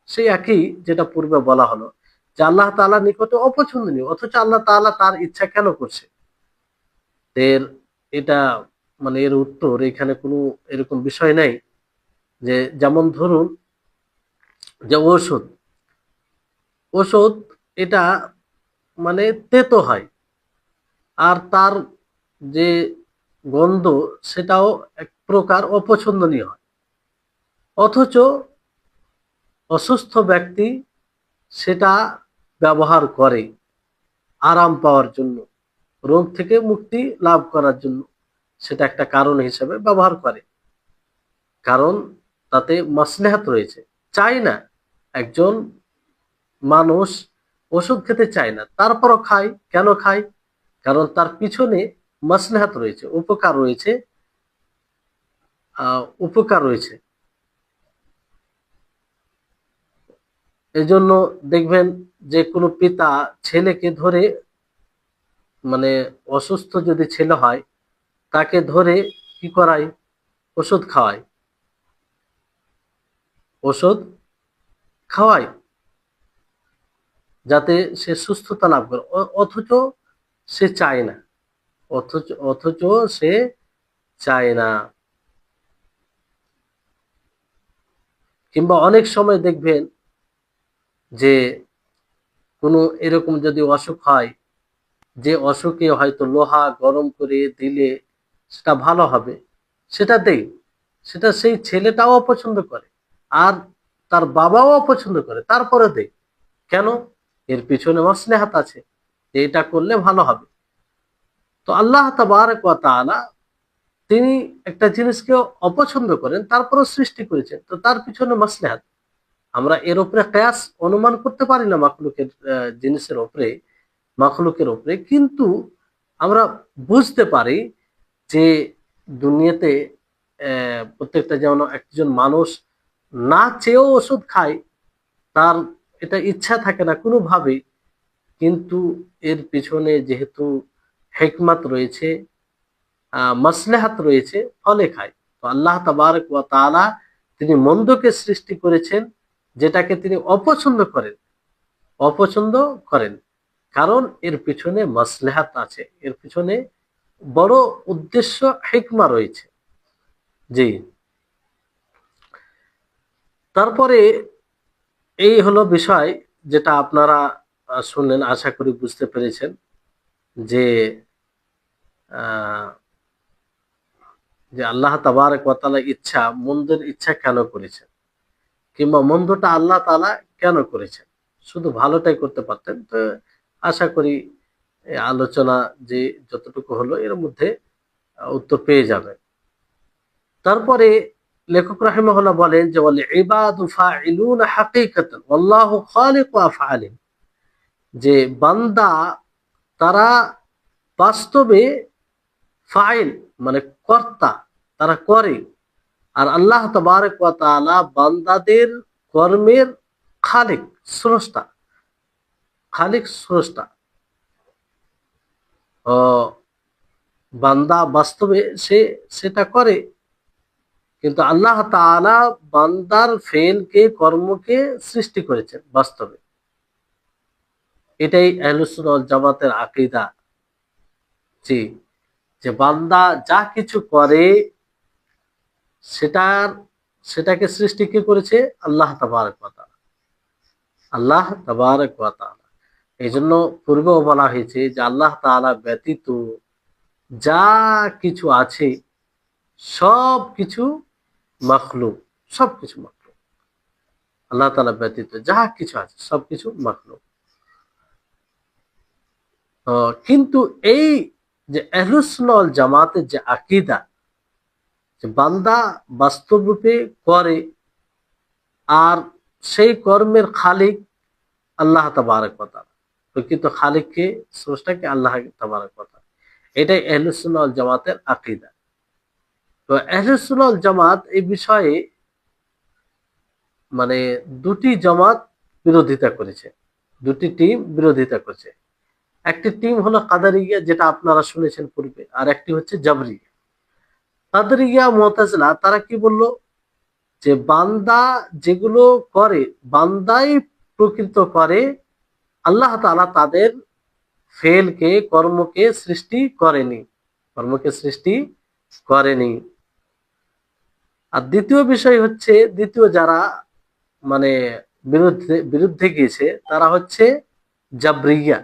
সেই একই যেটা পূর্বে বলা হলো, যে আল্লাহ তাআলার নিকটে অপছন্দনীয়, অথচ আল্লাহ তাআলা তার ইচ্ছা কেন করছে? এর এটা মানে এর উত্তর এখানে কোনো এরকম বিষয় নাই। যে যেমন ধরুন যে ঔষধ, ঔষধ এটা মানে তেতো হয়, আর তার যে গন্ধ সেটাও এক প্রকার অপছন্দনীয় হয়, অথচ অসুস্থ ব্যক্তি সেটা ব্যবহার করে আরাম পাওয়ার জন্য, রোগ থেকে মুক্তি লাভ করার জন্য, সেটা একটা কারণ হিসেবে ব্যবহার করে। কারণ তাতে মাসলেহাত রয়েছে। চাই না একজন মানুষ ওষুধ খেতে চায় না, তারপরও খায়। কেন খায়? কারণ তার পিছনে মাসলেহাত রয়েছে, উপকার রয়েছে, উপকার রয়েছে। এজন্য দেখবেন যে কোনো পিতা ছেলেকে ধরে, মানে অসুস্থ যদি ছেলে হয় তাকে ধরে কি করায়? ওষুধ খাওয়ায়, ওষুধ খাওয়ায় যাতে সে সুস্থতা লাভ করে। অথচ সে চায় না, অথচ সে চায় না। কিংবা অনেক সময় দেখবেন যে কোনো এরকম যদি অসুখ হয়, যে অসুখে হয়তো লোহা গরম করে দিলে সেটা ভালো হবে, সেটা দেই, সেটা সেই ছেলেটাও অপছন্দ করে, আর তার বাবাও অপছন্দ করে, তারপরে দেই। কেন? এর পিছনে মাসলেহাত আছে, যে এটা করলে ভালো হবে। তো আল্লাহ তাবারক ওয়া তাআলা তিনি একটা জিনিসকে অপছন্দ করেন, তারপরেও সৃষ্টি করেছেন, তো তার পিছনে মাসলেহাত। আমরা এর উপরে কিয়াস অনুমান করতে পারি না মাখলুকের জিনিসের উপরে, মাখলুকের উপরে, কিন্তু আমরা বুঝতে পারি যে দুনিয়াতে প্রত্যেকটা, যেমন একজন মানুষ না চেয়েও ওষুধ খায়, তার এটা ইচ্ছা থাকে না কোনোভাবেই, কিন্তু এর পিছনে যেহেতু হিকমত রয়েছে, মাসলেহাত রয়েছে, ফলে খায়। তো আল্লাহ তাবারক ওয়া তাআলা তিনি মন্দকে সৃষ্টি করেছেন, যেটাকে তিনি অপছন্দ করেন, অপছন্দ করেন, কারণ এর পিছনে মাসলেহাত আছে, এর পিছনে বড় উদ্দেশ্য, হিকমা রয়েছে। জি, তারপরে এই হলো বিষয়, যেটা আপনারা শুনলেন, আশা করি বুঝতে পেরেছেন যে আহ, যে আল্লাহ তাবারক ওয়া তাআলা ইচ্ছা, মন্দের ইচ্ছা কেন করেছেন, কিংবা মন্দটা আল্লাহ তাআলা কেন করেছেন, শুধু ভালোটাই করতে পারতেন। তো আশা করি এই আলোচনা যে যতটুকু হলো এর মধ্যে উত্তর পেয়ে যাবে। তারপরে লেখক রাহিমাহুল্লাহ বলেন যে ওয়াল ইবাদু ফাইলুনা হাকীকাতান ওয়াল্লাহু খালিকু আফআলিহিম, যে বান্দা তারা বাস্তবে ফাইল মানে কর্তা, তারা করে, আর আল্লাহ তাবারক ওয়া তাআলা বান্দাদের কর্মের খালিক, স্রষ্টা, খালিক স্রষ্টা। ও বান্দা বাস্তবে সে সেটা করে, কিন্তু আল্লাহ তাআলা বান্দার ফেলকে, কর্মকে সৃষ্টি করেছেন বাস্তবে। এটাই আহলুস সুন্নাহ ওয়াল জামাতের আকীদা, জি, যে বান্দা যা কিছু করে সেটার সেটাকে সৃষ্টি কে করেছে? আল্লাহ তাবারক ওয়া তাআলা। আল্লাহ তাবারক ওয়া তাআলা। এই জন্য পূর্বেও বলা হয়েছে যে আল্লাহ তাআলা ব্যতীত যা কিছু আছে সব কিছু মাখলুক, সবকিছু মাখলুক। আল্লাহ তাআলা ব্যতীত যা কিছু আছে সবকিছু মাখলুক। কিন্তু এই যে আহলুস সুন্নাহ ওয়াল জামাতের যে আকীদা, যে বান্দা বাস্তব রূপে করে আর সেই কর্মের খালিক আল্লাহ তাবারক ওয়া তাআলা, প্রকৃত খালিককে, স্রষ্টাকে আল্লাহ তাবারক ওয়া তাআলা। এটাই আহলুস সুন্নাহ ওয়াল জামাতের আকীদা। তো আহলুস সুন্নাহ ওয়াল জামাত এই বিষয়ে মানে দুটি জামাত বিরোধিতা করেছে, দুটি টিম বিরোধিতা করেছে। একটি টিম হলো কাদারিয়া, যেটা আপনারা শুনেছেন পূর্বে, আর একটি হচ্ছে জাবরিয়া। কাদারিয়া, মুতাজিলা তারা কি বলল? যে বান্দা যেগুলো করে, বান্দাই প্রকৃত করে, আল্লাহ তাআলা তাদের ফেলকে, কর্মকে সৃষ্টি করেনি, কর্মকে সৃষ্টি করেনি। আর দ্বিতীয় বিষয় হচ্ছে, দ্বিতীয় যারা মানে বিরুদ্ধে বিরুদ্ধে গিয়েছে তারা হচ্ছে জাবরিয়া।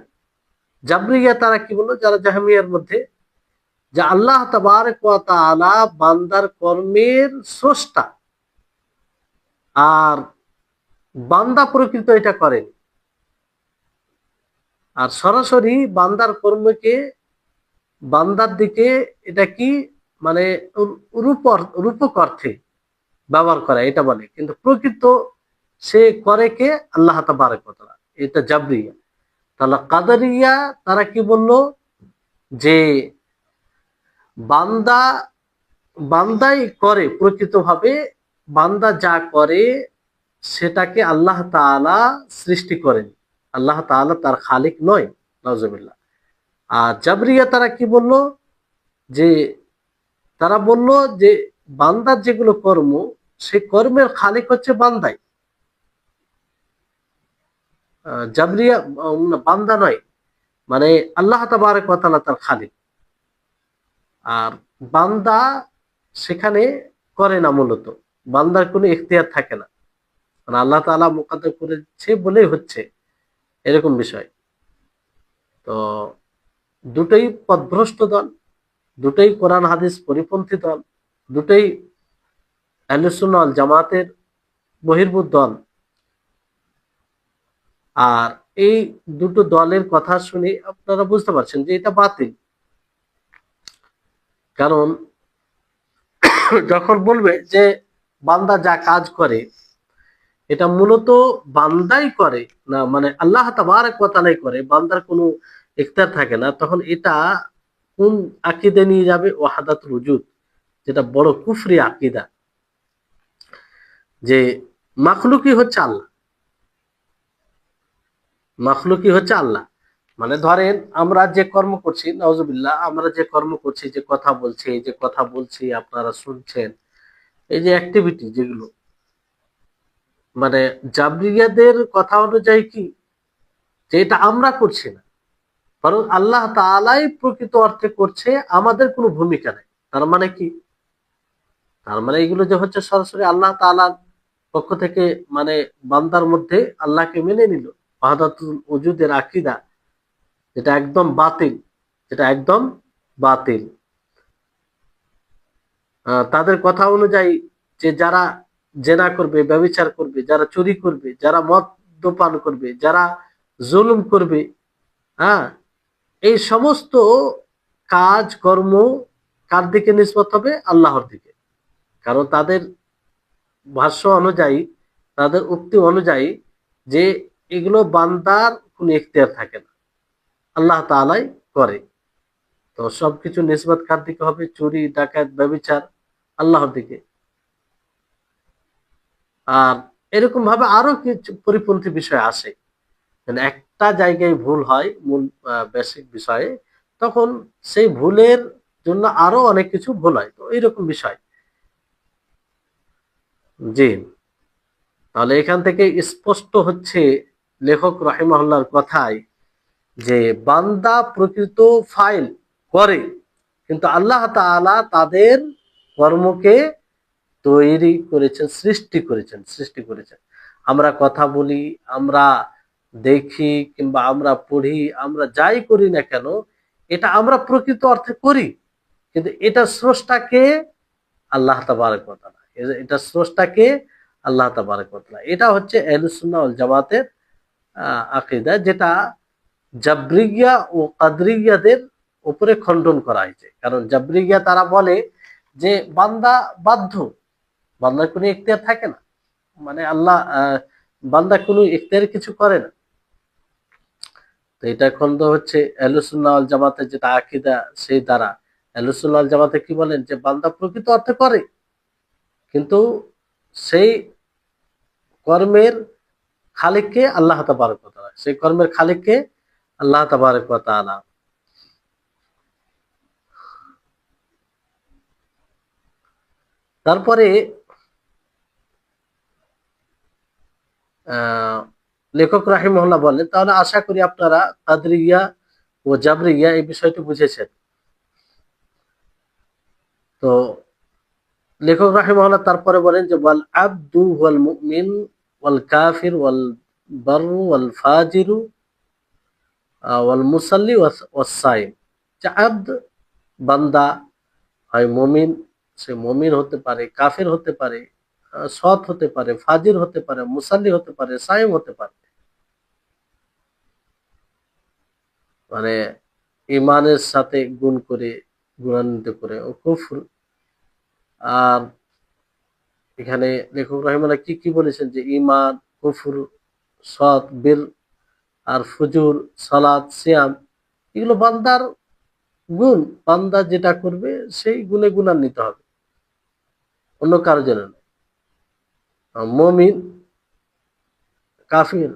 জাবরিয়া তারা কি বললো? যারা জাহমিয়ার মধ্যে, যে আল্লাহ তাবারক ওয়া তাআলা বান্দার কর্মের স্রষ্টা, আর বান্দা প্রকৃত এটা করেনি। আর সরাসরি বান্দার কর্মকে বান্দার দিকে এটা কি মানে রূপক অর্থে ব্যবহার করা, এটা বলে, কিন্তু প্রকৃত সে করে কে? আল্লাহ তাবারক ওয়া তাআলা। এটা জাবরিয়া। তাহলে কাদারিয়া তারা কি বলল? যে বান্দা বান্দাই করে প্রকৃতভাবে, বান্দা যা করে সেটাকে আল্লাহ তাআলা সৃষ্টি করেন, আল্লাহ তাআলা তার খালিক নয়, নাউজুবিল্লাহ। আর জাবরিয়া তারা কি বলল? যে তারা বলল যে বান্দার যেগুলো কর্ম, সেই কর্মের খালিক হচ্ছে বান্দাই। জাবরিয়া বান্দা নয়, মানে আল্লাহ তাবারক ওয়া তাআলা তার খালিক, আর বান্দা সেখানে করে না, মূলত বান্দার কোনো ইখতিয়ার থাকে না, মানে আল্লাহ তাআলা মুকদ্দর করেছে বলেই হচ্ছে, এরকম বিষয়। তো দুটোই পথভ্রষ্ট দল, দুটোই কোরআন হাদিস পরিপন্থী দল, দুটোই আহলুস সুন্নাহ ওয়াল জামাতের বহির্ভূত দল। আর এই দুটো দলের কথা শুনে আপনারা বুঝতে পারছেন যে এটা বাতিল। কারণ যখন বলবে যে বান্দা যা কাজ করে এটা মূলত বান্দাই করে না, মানে আল্লাহ তাবারক ওয়া তাআলাই করে, বান্দার কোনো ইখতিয়ার থাকে না, তখন এটা কোন আকীদা নিয়ে যাবে? ওয়াহদাতুল ওজুদ, যেটা বড় কুফরি আকীদা, যে মাখলুকই হচ্ছে আল্লাহ, মাখলুকই হচ্ছে আল্লাহ। মানে ধরেন আমরা যে কর্ম করছি, নাউজুবিল্লাহ, আমরা যে কর্ম করছি, যে কথা বলছি, এই যে কথা বলছি আপনারা শুনছেন, এই যে অ্যাক্টিভিটি যেগুলো, মানে জাবরিয়াদের কথা অনুযায়ী কি, যে এটা আমরা করছি না, বরং আল্লাহ তাআলাই প্রকৃত অর্থে করছে, আমাদের কোনো ভূমিকা নেই। তার মানে কি? তার মানে এগুলো যে হচ্ছে সরাসরি আল্লাহ তাআলার পক্ষ থেকে, মানে বান্দার মধ্যে আল্লাহকে মেনে নিল, ওয়াহদাতুল ওজুদের আকীদা, যেটা একদম বাতিল, যেটা একদম বাতিল। তাদের কথা অনুযায়ী যে যারা জেনা করবে, ব্যভিচার করবে, যারা চুরি করবে, যারা মদ্যপান করবে, যারা জুলুম করবে, হ্যাঁ, এই সমস্ত কাজ কর্ম কার দিকে নিসবত হবে? আল্লাহর দিকে। কারণ তাদের ভাষ্য অনুযায়ী, তাদের উক্তি অনুযায়ী, যে এগুলো বান্দার কোনো ইখতিয়ার থাকে না, আল্লাহ তাআলাই করে। তো সবকিছু নিসবত কার দিকে হবে? চুরি, ডাকাত, ব্যভিচার, আল্লাহর দিকে। আর এরকম ভাবে আরো কিছু পরিপন্থী বিষয় আসে, মানে একটা জায়গায় ভুল হয় মূল বেসিক বিষয়ে, তখন সেই ভুলের জন্য আরো অনেক কিছু ভুল হয়। তো এইরকম বিষয়। জি, তাহলে এখান থেকে স্পষ্ট হচ্ছে লেখক রাহিমাহুল্লাহর কথায় যে বান্দা প্রকৃত ফাইল করে, কিন্তু আল্লাহ তাআলা তাদের কর্মকে তৈরি করেছেন, সৃষ্টি করেছেন। আমরা কথা বলি, আমরা দেখি, কিংবা আমরা পড়ি, আমরা যাই করি না কেন, এটা আমরা প্রকৃত অর্থে করি, কিন্তু এটা স্রষ্টাকে আল্লাহ তাবারক ওয়া তাআলা, এটা স্রষ্টাকে আল্লাহ তাবারক ওয়া তাআলা। এটা হচ্ছে আহলুস সুন্নাহ ওয়াল জামাতের আকীদা, যেটা জাবরিয়া ও কাদরিয়াদের উপরে খণ্ডন করা হয়েছে। কারণ জাবরিয়া তারা বলে যে বান্দা বাধ্য, বান্দার কোনো ইখতিয়ার থাকে না, মানে আল্লাহ বান্দা কোনো ইখতিয়ারে কিছু করে না। তো এটা খন্ড হচ্ছে আহলুস সুন্নাহ ওয়াল জামাতের যেটা আকীদা, সেই দ্বারা আহলুস সুন্নাহ ওয়াল জামাতে কি বলেন যে বান্দা প্রকৃত অর্থে করে, কিন্তু সেই কর্মের খালিককে আল্লাহ তাবারক ওয়া তাআলা, সেই কর্মের খালিককে আল্লাহ তাবারক ওয়া তাআলা। তারপরে আহ লেখক রাহিমাহুল্লাহ বলেন, তাহলে আশা করি আপনারা কাদরিয়া ও জাবরিয়া এই বিষয়টি বুঝেছেন। তো লেখক রাহিমাহুল্লাহ তারপরে বলেন যে ওয়াল আবদু ওয়াল মুমিন ওয়াল কাফির ওয়াল বাররু ওয়াল ফাজিরু ওয়াল মুসাল্লি ওয়াস সাইম। যে আবদ বান্দা হয় মুমিন, সে মুমিন হতে পারে, কাফির হতে পারে, সৎ হতে পারে, ফাজির হতে পারে, মুসাল্লি হতে পারে, সাইম হতে পারে। মানে ইমানের সাথে গুণ করে, গুণান্বিত করে ও কুফর। আর এখানে লেখক রহিমাল্লাহ কি কি বলেছেন যে ইমান, কুফর, সৎ, বীর, আর ফুজুর, সালাত, সিয়াম, এগুলো বান্দার গুণ। বান্দা যেটা করবে সেই গুণে গুণান্বিত হবে, অন্য কারো জন্য নয়। মুমিন, কাফির,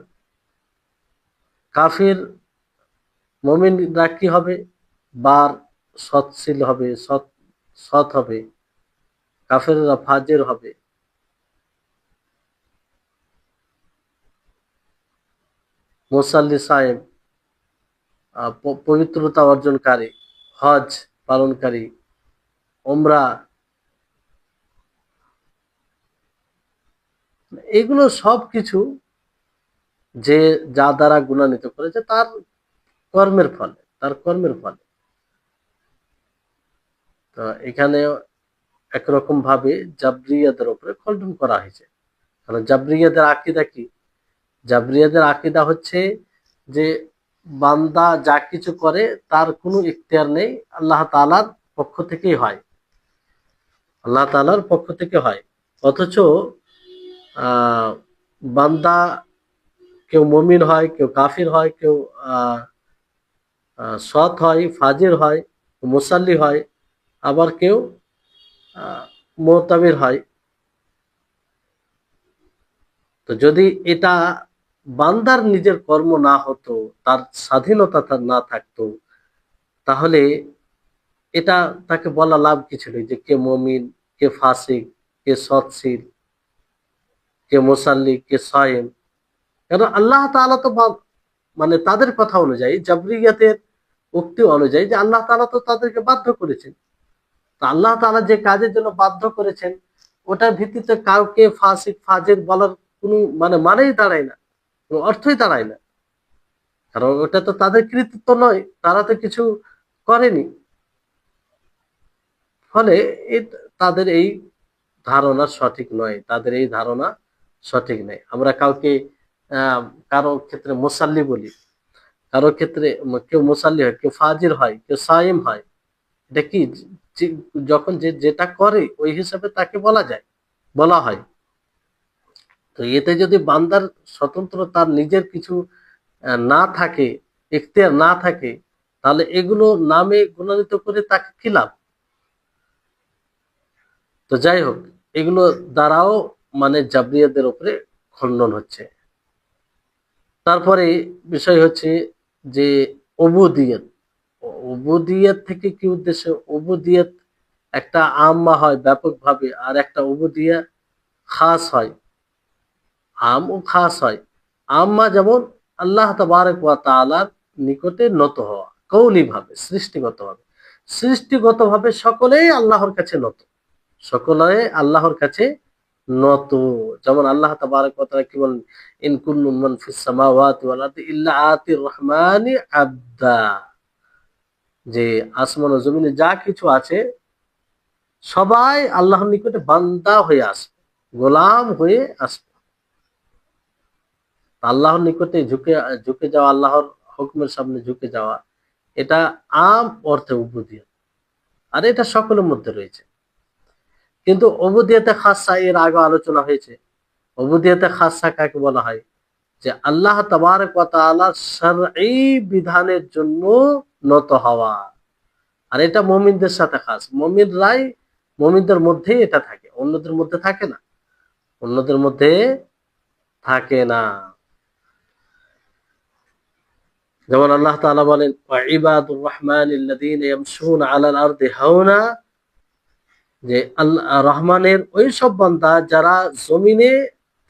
কাফির মুমিনরা কি হবে? বার, সৎশীল হবে, সৎ সৎ হবে। কাফেররা ফাজের হবে। মুসাল্লি, সায়েম, পবিত্রতা অর্জনকারী, হজ পালনকারী, ওমরা, এগুলো সব কিছু যে যা দ্বারা গুণান্বিত করেছে তার কর্মের ফলে, তার কর্মের ফলে। তো এখানে একরকম ভাবে জাবরিয়াদের উপরে খণ্ডন করা হয়েছে। কারণ জাবরিয়াদের আকীদা কি? জাবরিয়াদের আকীদা হচ্ছে যে বান্দা যা কিছু করে তার কোনো ইখতিয়ার নেই, আল্লাহ তাআলার পক্ষ থেকেই হয়, আল্লাহ তাআলার পক্ষ থেকে হয়। অথচ আহ বান্দা কেউ মুমিন হয়, কেউ কাফির হয়, কেউ আহ সৎ হয়, ফাজির হয়, মুসাল্লি হয়, আবার কেউ মুতাবির হয়। তো যদি এটা বান্দার নিজের কর্ম না হতো, তার স্বাধীনতা তার না থাকতো, তাহলে এটা তাকে বলা লাভ কি ছিল যে কে মুমিন, কে ফাসিক, কে সৎশীল, কে মুসাল্লি, কে সায়েম? কারণ আল্লাহ তাআলা তো মানে তাদের কথা অনুযায়ী, জাবরিয়াতের উক্তি অনুযায়ী, যে আল্লাহ তাআলা তো তাদেরকে বাধ্য করেছেন। তো আল্লাহ তাআলা যে কাজের জন্য বাধ্য করেছেন, ওটার ভিত্তিতে কাউকে ফাসিক, ফাজির বলার কোনো মানেই দাঁড়ায় না, কোনো অর্থই দাঁড়ায় না। কারণ ওটা তো তাদের কৃতিত্ব নয়, তারা তো কিছু করেনি। ফলে তাদের এই ধারণা সঠিক নয়, তাদের এই ধারণা সঠিক নয়। আমরা কাউকে আহ কারো ক্ষেত্রে মুসাল্লি বলি, কারো ক্ষেত্রে কেউ মুসাল্লি হয়, কেউ ফাজির হয়, কেউ সাইম হয়। এটা কি? যখন যে যেটা করে ওই হিসাবে তাকে বলা যায়, বলা হয়। তো এতে যদি বান্দার স্বতন্ত্র তার নিজের কিছু না থাকে, এখতিয়ার না থাকে, তাহলে এগুলো নামে গুণান্বিত করে তাকে কি লাভ? তো যাই হোক, এগুলো দ্বারাও জাবরিয়াদের উপরে খণ্ডন হচ্ছে। তারপরে বিষয় হচ্ছে যে উবুদিয়ত। উবুদিয়ত থেকে কি উদ্দেশ্য? উবুদিয়ত একটা আম্মা হয় ব্যাপকভাবে, আর একটা উবুদিয়া খাস হয়, আম ও খাস হয়। আম্মা যেমন আল্লাহ তাবারক ওয়া তাআলার নিকটে নত হওয়া, কৌলি ভাবে, সৃষ্টিগত ভাবে। সৃষ্টিগত ভাবে সকলেই আল্লাহর কাছে নত, সকলে আল্লাহর কাছে নত। যেমন আল্লাহ তাবারক ওয়া তাআলা কি বলেন, ইন কুল্লু মান ফিস সামাওয়াতি ওয়াল আরদি ইল্লা আতির রহমানি আবদা, যে আসমান ও জমিনে যা কিছু আছে সবাই আল্লাহর নিকটে বান্দা হয়ে আসবে, গোলাম হয়ে আসবে। আল্লাহর নিকটে ঝুঁকে ঝুঁকে যাওয়া, আল্লাহর হুকুমের সামনে ঝুঁকে যাওয়া, এটা আম অর্থে উবুদিয়ত, আর এটা সকলের মধ্যে রয়েছে। কিন্তু উবুদিয়তে খাসা এর আগে আলোচনা হয়েছে। উবুদিয়তে খাসা কাকে বলা হয়? যে আল্লাহ তাবারক ওয়া তাআলার শারঈ বিধানের জন্য নত হওয়া। আর এটা মুমিনদের সাথে খাস, মুমিনরাই, মুমিনদের মধ্যেই এটা থাকে, অন্যদের মধ্যে থাকে না, অন্যদের মধ্যে থাকে না। যেমন আল্লাহ তাআলা বলেন, ওয়া ইবাদুর রহমানিল্লাযীনা ইয়ামশুনা আলাল আরদি হাওনা, যে আল্লাহ রহমানের ওই সব বান্দা যারা জমিনে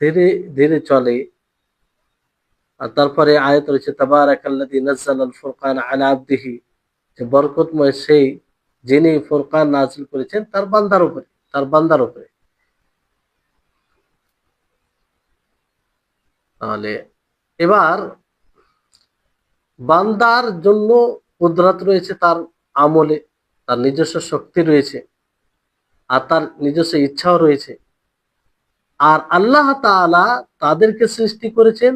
ধীরে ধীরে চলে। আর তারপরে আয়াত রয়েছে, তাবারাকাল্লাযী নাযালাল ফুরকান আলা আবদিহি, যে বরকতময় সেই যিনি ফুরকান নাযিল করেছেন তার বান্দার উপরে, তার বান্দার উপরে। তাহলে এবার বান্দার জন্য কুদরত রয়েছে, তার আমলে তার নিজস্ব শক্তি রয়েছে, আর তার নিজস্ব ইচ্ছাও রয়েছে। আর আল্লাহ তাআলা তাদেরকে সৃষ্টি করেছেন,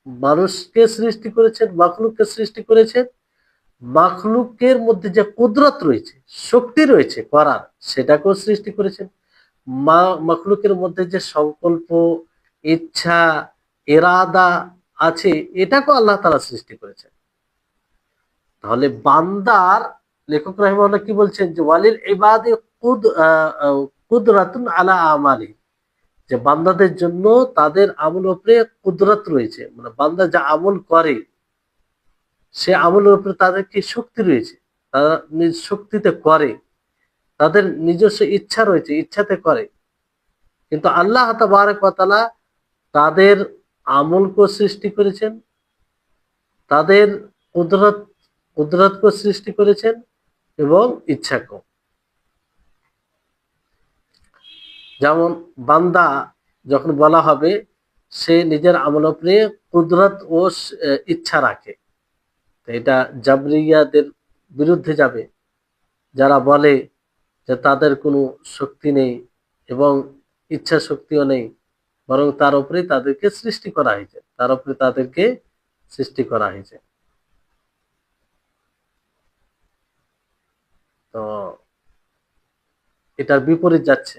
মানুষকে সৃষ্টি করেছেন, মাখলুককে সৃষ্টি করেছেন। মাখলুকের মধ্যে যে কুদরত রয়েছে, শক্তি রয়েছে করার, সেটাকেও সৃষ্টি করেছেন। মাখলুকের মধ্যে যে সংকল্প, ইচ্ছা, ইরাদা আছে, এটাকেও আল্লাহ তাআলা সৃষ্টি করেছেন। তাহলে বান্দার, লেখক রাহিমাহুল্লাহ কি বলছেন, যে ওয়ালিল ইবাদি কুদরাতুন আলা আমালি, যে বান্দাদের জন্য তাদের আমল উপরে কুদরত রয়েছে, মানে বান্দা যা আমল করে সে আমলের উপরে তাদের কি শক্তি রয়েছে, তারা নিজ শক্তিতে করে, তাদের নিজস্ব ইচ্ছা রয়েছে, ইচ্ছাতে করে। কিন্তু আল্লাহ তাবারক ওয়া তাআলা তাদের আমলকে সৃষ্টি করেছেন, তাদের কুদরতকে সৃষ্টি করেছেন, এবং ইচ্ছাকেও। যেমন বান্দা যখন বলা হবে সে নিজের আমল উপরে কুদরত ও ইচ্ছা রাখে, তো এটা জাবরিয়াদের বিরুদ্ধে যাবে, যারা বলে যে তাদের কোনো শক্তি নেই এবং ইচ্ছা শক্তিও নেই, বরং তার উপরে তাদেরকে সৃষ্টি করা হয়েছে, তার উপরে তাদেরকে সৃষ্টি করা হয়েছে। তো এটার বিপরীত যাচ্ছে,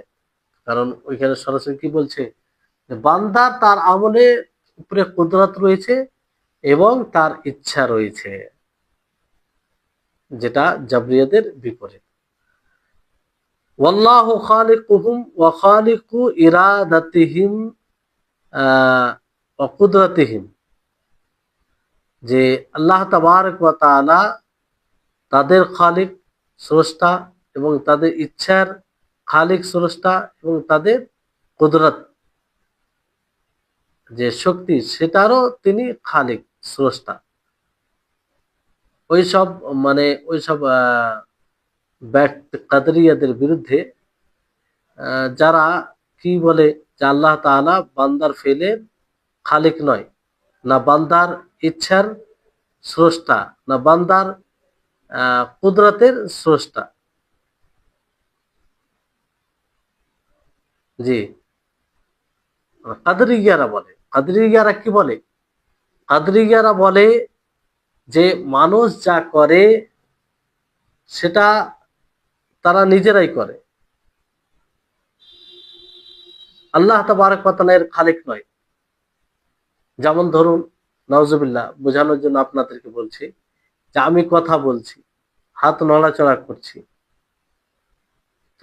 কারণ ওইখানে সরাসরি কি বলছে, যে বান্দার তার আমলে উপরে কুদরত রয়েছে এবং তার ইচ্ছা রয়েছে, যেটা জাবরিয়াদের বিপরীত। ওয়াল্লাহু খালিকুহুম ওয়া খালিকু ইরাদাতিহিম ওয়া কুদরাতিহিম, যে আল্লাহ তাবারক ওয়া তাআলা তাদের খালিক, স্রষ্টা, এবং তাদের ইচ্ছার খালিক, স্রষ্টা, এবং তাদের কুদরত, যে শক্তি, সেটারও তিনি খালিক, স্রষ্টা। ওইসব, মানে ওইসব ব্যক্তি কাদরিয়াদের বিরুদ্ধে যারা কি বলে যে আল্লাহ তাআলা বান্দার ফেলে খালিক নয়, না বান্দার ইচ্ছার স্রষ্টা, না বান্দার কুদরতের স্রষ্টা। জি, কাদরিয়ারা বলে, কাদরিয়ারা কি বলে, কাদরিয়ারা বলে যে মানুষ যা করে সেটা তারা নিজেরাই করে, আল্লাহ তাবারক ওয়া তাআলা এর খালিক নয়। যেমন ধরুন, নাউজুবিল্লাহ, বোঝানোর জন্য আপনাদেরকে বলছি, যে আমি কথা বলছি, হাত নড়াচড়া করছি,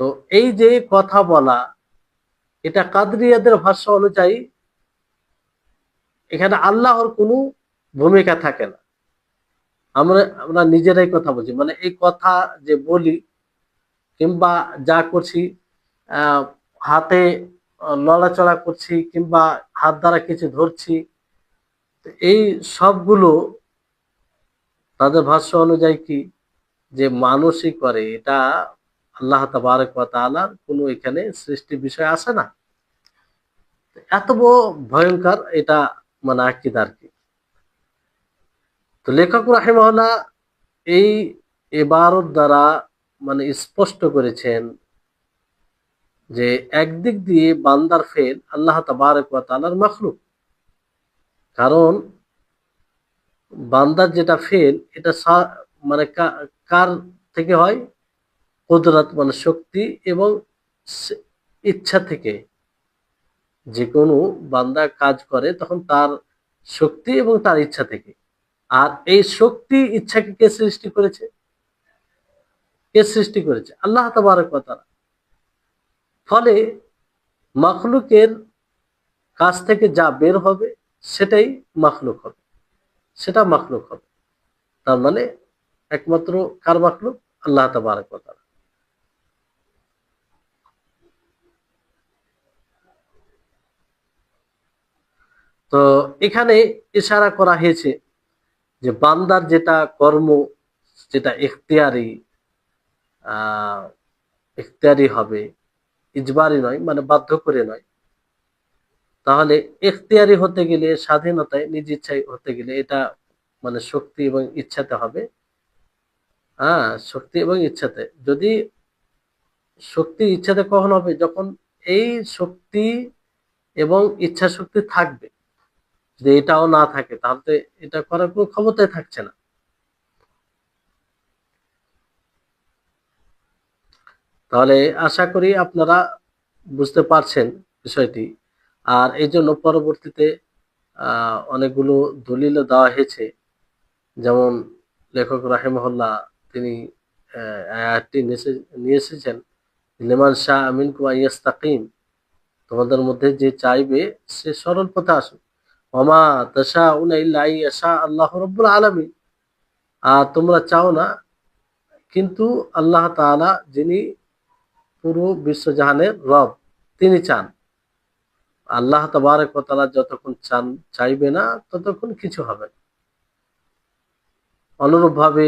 তো এই যে কথা বলা, এটা কাদরিয়াদের ভাষ্য অনুযায়ী এখানে আল্লাহর কোনো ভূমিকা থাকে না। আমরা আমরা নিজেরাই কথা বলছি, মানে এই কথা যে বলি কিংবা যা করছি, আহ হাতে নড়াচড়া করছি কিংবা হাত দ্বারা কিছু ধরছি, এই সবগুলো তাদের ভাষ্য অনুযায়ী কি, যে মানুষই করে, এটা আল্লাহ তাবারক ওয়া তাআলার কোনো এখানে সৃষ্টির বিষয় আসে না। এত বড় ভয়ঙ্কর এটা মানে আকীদা আর কি। তো লেখক রাহিমাহুল্লাহ এই ইবারত দ্বারা মানে স্পষ্ট করেছেন যে একদিক দিয়ে বান্দার ফেল আল্লাহ তাবারক ওয়া তাআলার মাখলুক। কারণ বান্দার যেটা ফেল এটা মানে কার থেকে হয়? কুদরত মানে শক্তি এবং ইচ্ছা থেকে। যে কোনো বান্দা কাজ করে তখন তার শক্তি এবং তার ইচ্ছা থেকে। আর এই শক্তি ইচ্ছাকে কে সৃষ্টি করেছে? কে সৃষ্টি করেছে? আল্লাহ তাবারক ওয়া তাআলা। ফলে মাখলুকের কাছ থেকে যা বের হবে সেটাই মাখলুক হবে, সেটা মাখলুক হবে। তার মানে একমাত্র কার মাখলুক? আল্লাহ তাবারক ওয়া তাআলা। তো এখানে ইশারা করা হয়েছে যে বান্দার যেটা কর্ম, যেটা আহ ইখতিয়ারি হবে, ইজবারি নয়, মানে বাধ্য করে নয়। তাহলে ইখতিয়ারি হতে গেলে, স্বাধীনতায় নিজ ইচ্ছায় হতে গেলে এটা মানে শক্তি এবং ইচ্ছাতে হবে। হ্যাঁ, শক্তি এবং ইচ্ছাতে। যদি শক্তি ইচ্ছাতে কখন হবে? যখন এই শক্তি এবং ইচ্ছা শক্তি থাকবে। যদি এটাও না থাকে তাহলে তো এটা করার কোনো ক্ষমতাই থাকছে না। তাহলে আশা করি আপনারা বুঝতে পারছেন বিষয়টি। আর এই জন্য পরবর্তীতে অনেকগুলো দলিলও দেওয়া হয়েছে। যেমন লেখক রাহিমাহুল্লাহ তিনি আয়াতটি নিয়ে এসেছেন, লিমান শাহ মিনকুম আইয়াস্তাকিম, তোমাদের মধ্যে যে চাইবে সে সরল পথে আসুক। ওমা তাশাউনা ইল্লা আইয়াশা আল্লাহু রাব্বুল আলামিন। আর তোমরা চাও না কিন্তু আল্লাহ তাআলা যিনি পুরো বিশ্বজাহানের রব তিনি চান। আল্লাহ তাবারক ওয়া তাআলা যতক্ষণ চাইবে না ততক্ষণ কিছু হবে না। অনুরূপভাবে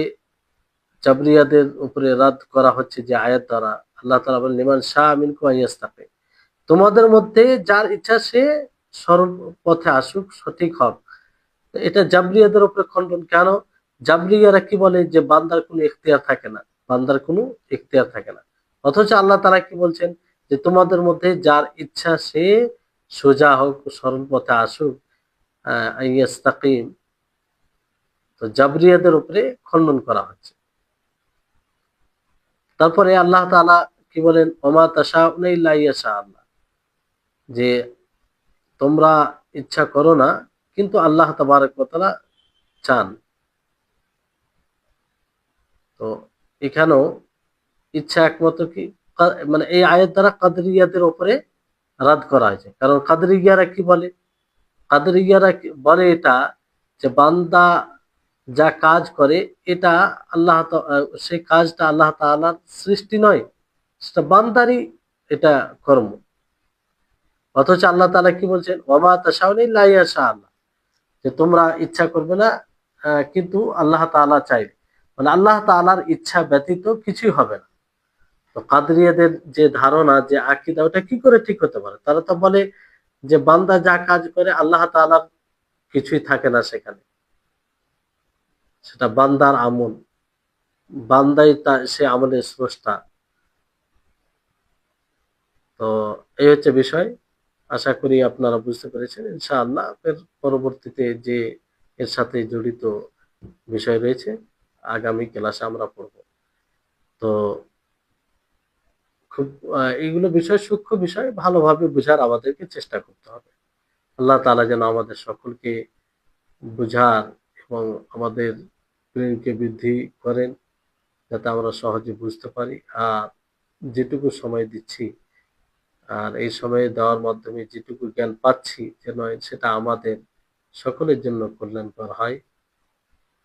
জাবরিয়াদের উপরে রাদ করা হচ্ছে যে আয়াত দ্বারা, আল্লাহ তাআলা বলেন লিমান শাআ মিনকুম আইয়াস্তাকিম, তোমাদের মধ্যে যার ইচ্ছা সে সরল পথে আসুক, সঠিক হোক। এটা জাবরিয়াদের উপরে খণ্ডন। কেন? জাবরিয়ারা কি বলে যে বান্দার কোনো ইখতিয়ার থাকে না, বান্দার কোনো ইখতিয়ার থাকে না। অথচ আল্লাহ তাআলা কি বলছেন যে তোমাদের মধ্যে যার ইচ্ছা সে সোজা হোক, সরল পথে আসুক, আইয়াস্তাকিম। তো জাবরিয়াদের উপরে খণ্ডন করা হচ্ছে। তারপরে আল্লাহ তাআলা কি বলেন? ওমা তাশাউনা ইল্লা ইয়াশা আল্লাহ, যে তোমরা ইচ্ছা করো না কিন্তু আল্লাহ তাবারক ওয়া তাআলা চান। তো এখানেও ইচ্ছা একমাত্র কি, মানে এই আয়াত দ্বারা কাদরিয়াদের উপরে রাদ করা হয়েছে। কারণ কাদরিয়ারা কি বলে? কাদরিয়ারা বলে এটা যে বান্দা যা কাজ করে এটা সেই কাজটা আল্লাহ তাআলার সৃষ্টি নয়, সেটা বান্দারই এটা কর্ম। অথচ আল্লাহ তাআলা কি বলছেন? ওয়ামা তাশাউনা ইল্লা ইয়াশা আল্লাহ, যে তোমরা ইচ্ছা করবে না কিন্তু আল্লাহ তাআলা চাইবে। মানে আল্লাহ তাআলার ইচ্ছা ব্যতীত কিছুই হবে না। তো কাদরিয়াদের যে ধারণা, যে আকীদা, ওটা কি করে ঠিক হতে পারে? তারা তো বলে যে বান্দা যা কাজ করে আল্লাহ তাআলার কিছুই থাকে না সেখানে, সেটা বান্দার আমল, বান্দাই সে আমলের স্রষ্টা। তো এই হচ্ছে বিষয়। আশা করি আপনারা বুঝতে পেরেছেন। ইনশাআল্লাহ এর পরবর্তীতে যে এর সাথে জড়িত বিষয় রয়েছে আগামী ক্লাসে আমরা পড়ব। তো খুব এইগুলো বিষয় সূক্ষ্ম বিষয়, ভালোভাবে বোঝার আমাদেরকে চেষ্টা করতে হবে। আল্লাহ তাআলা যেন আমাদের সকলকে বুঝার এবং আমাদের ব্রেনকে বৃদ্ধি করেন, যাতে আমরা সহজে বুঝতে পারি। আর যেটুকু সময় দিচ্ছি আর এই সময় দেওয়ার মাধ্যমে যেটুকু জ্ঞান পাচ্ছি যেন সেটা আমাদের সকলের জন্য কল্যাণকর হয়।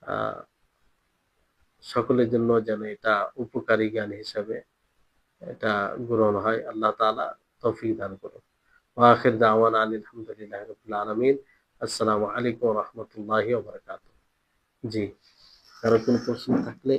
আহ সকলের জন্য যেন এটা উপকারী জ্ঞান হিসাবে এটা গ্রহণ হয়। আল্লাহ তাআলা তৌফিক দান করুন। ওয়া আখির দাওয়ানা আনিল হামদুলিল্লাহি রাব্বিল আলামিন। আসসালামু আলাইকুম ওয়া রাহমাতুল্লাহি ওয়া বারাকাতুহু। জি, কারো কোনো প্রশ্ন থাকলে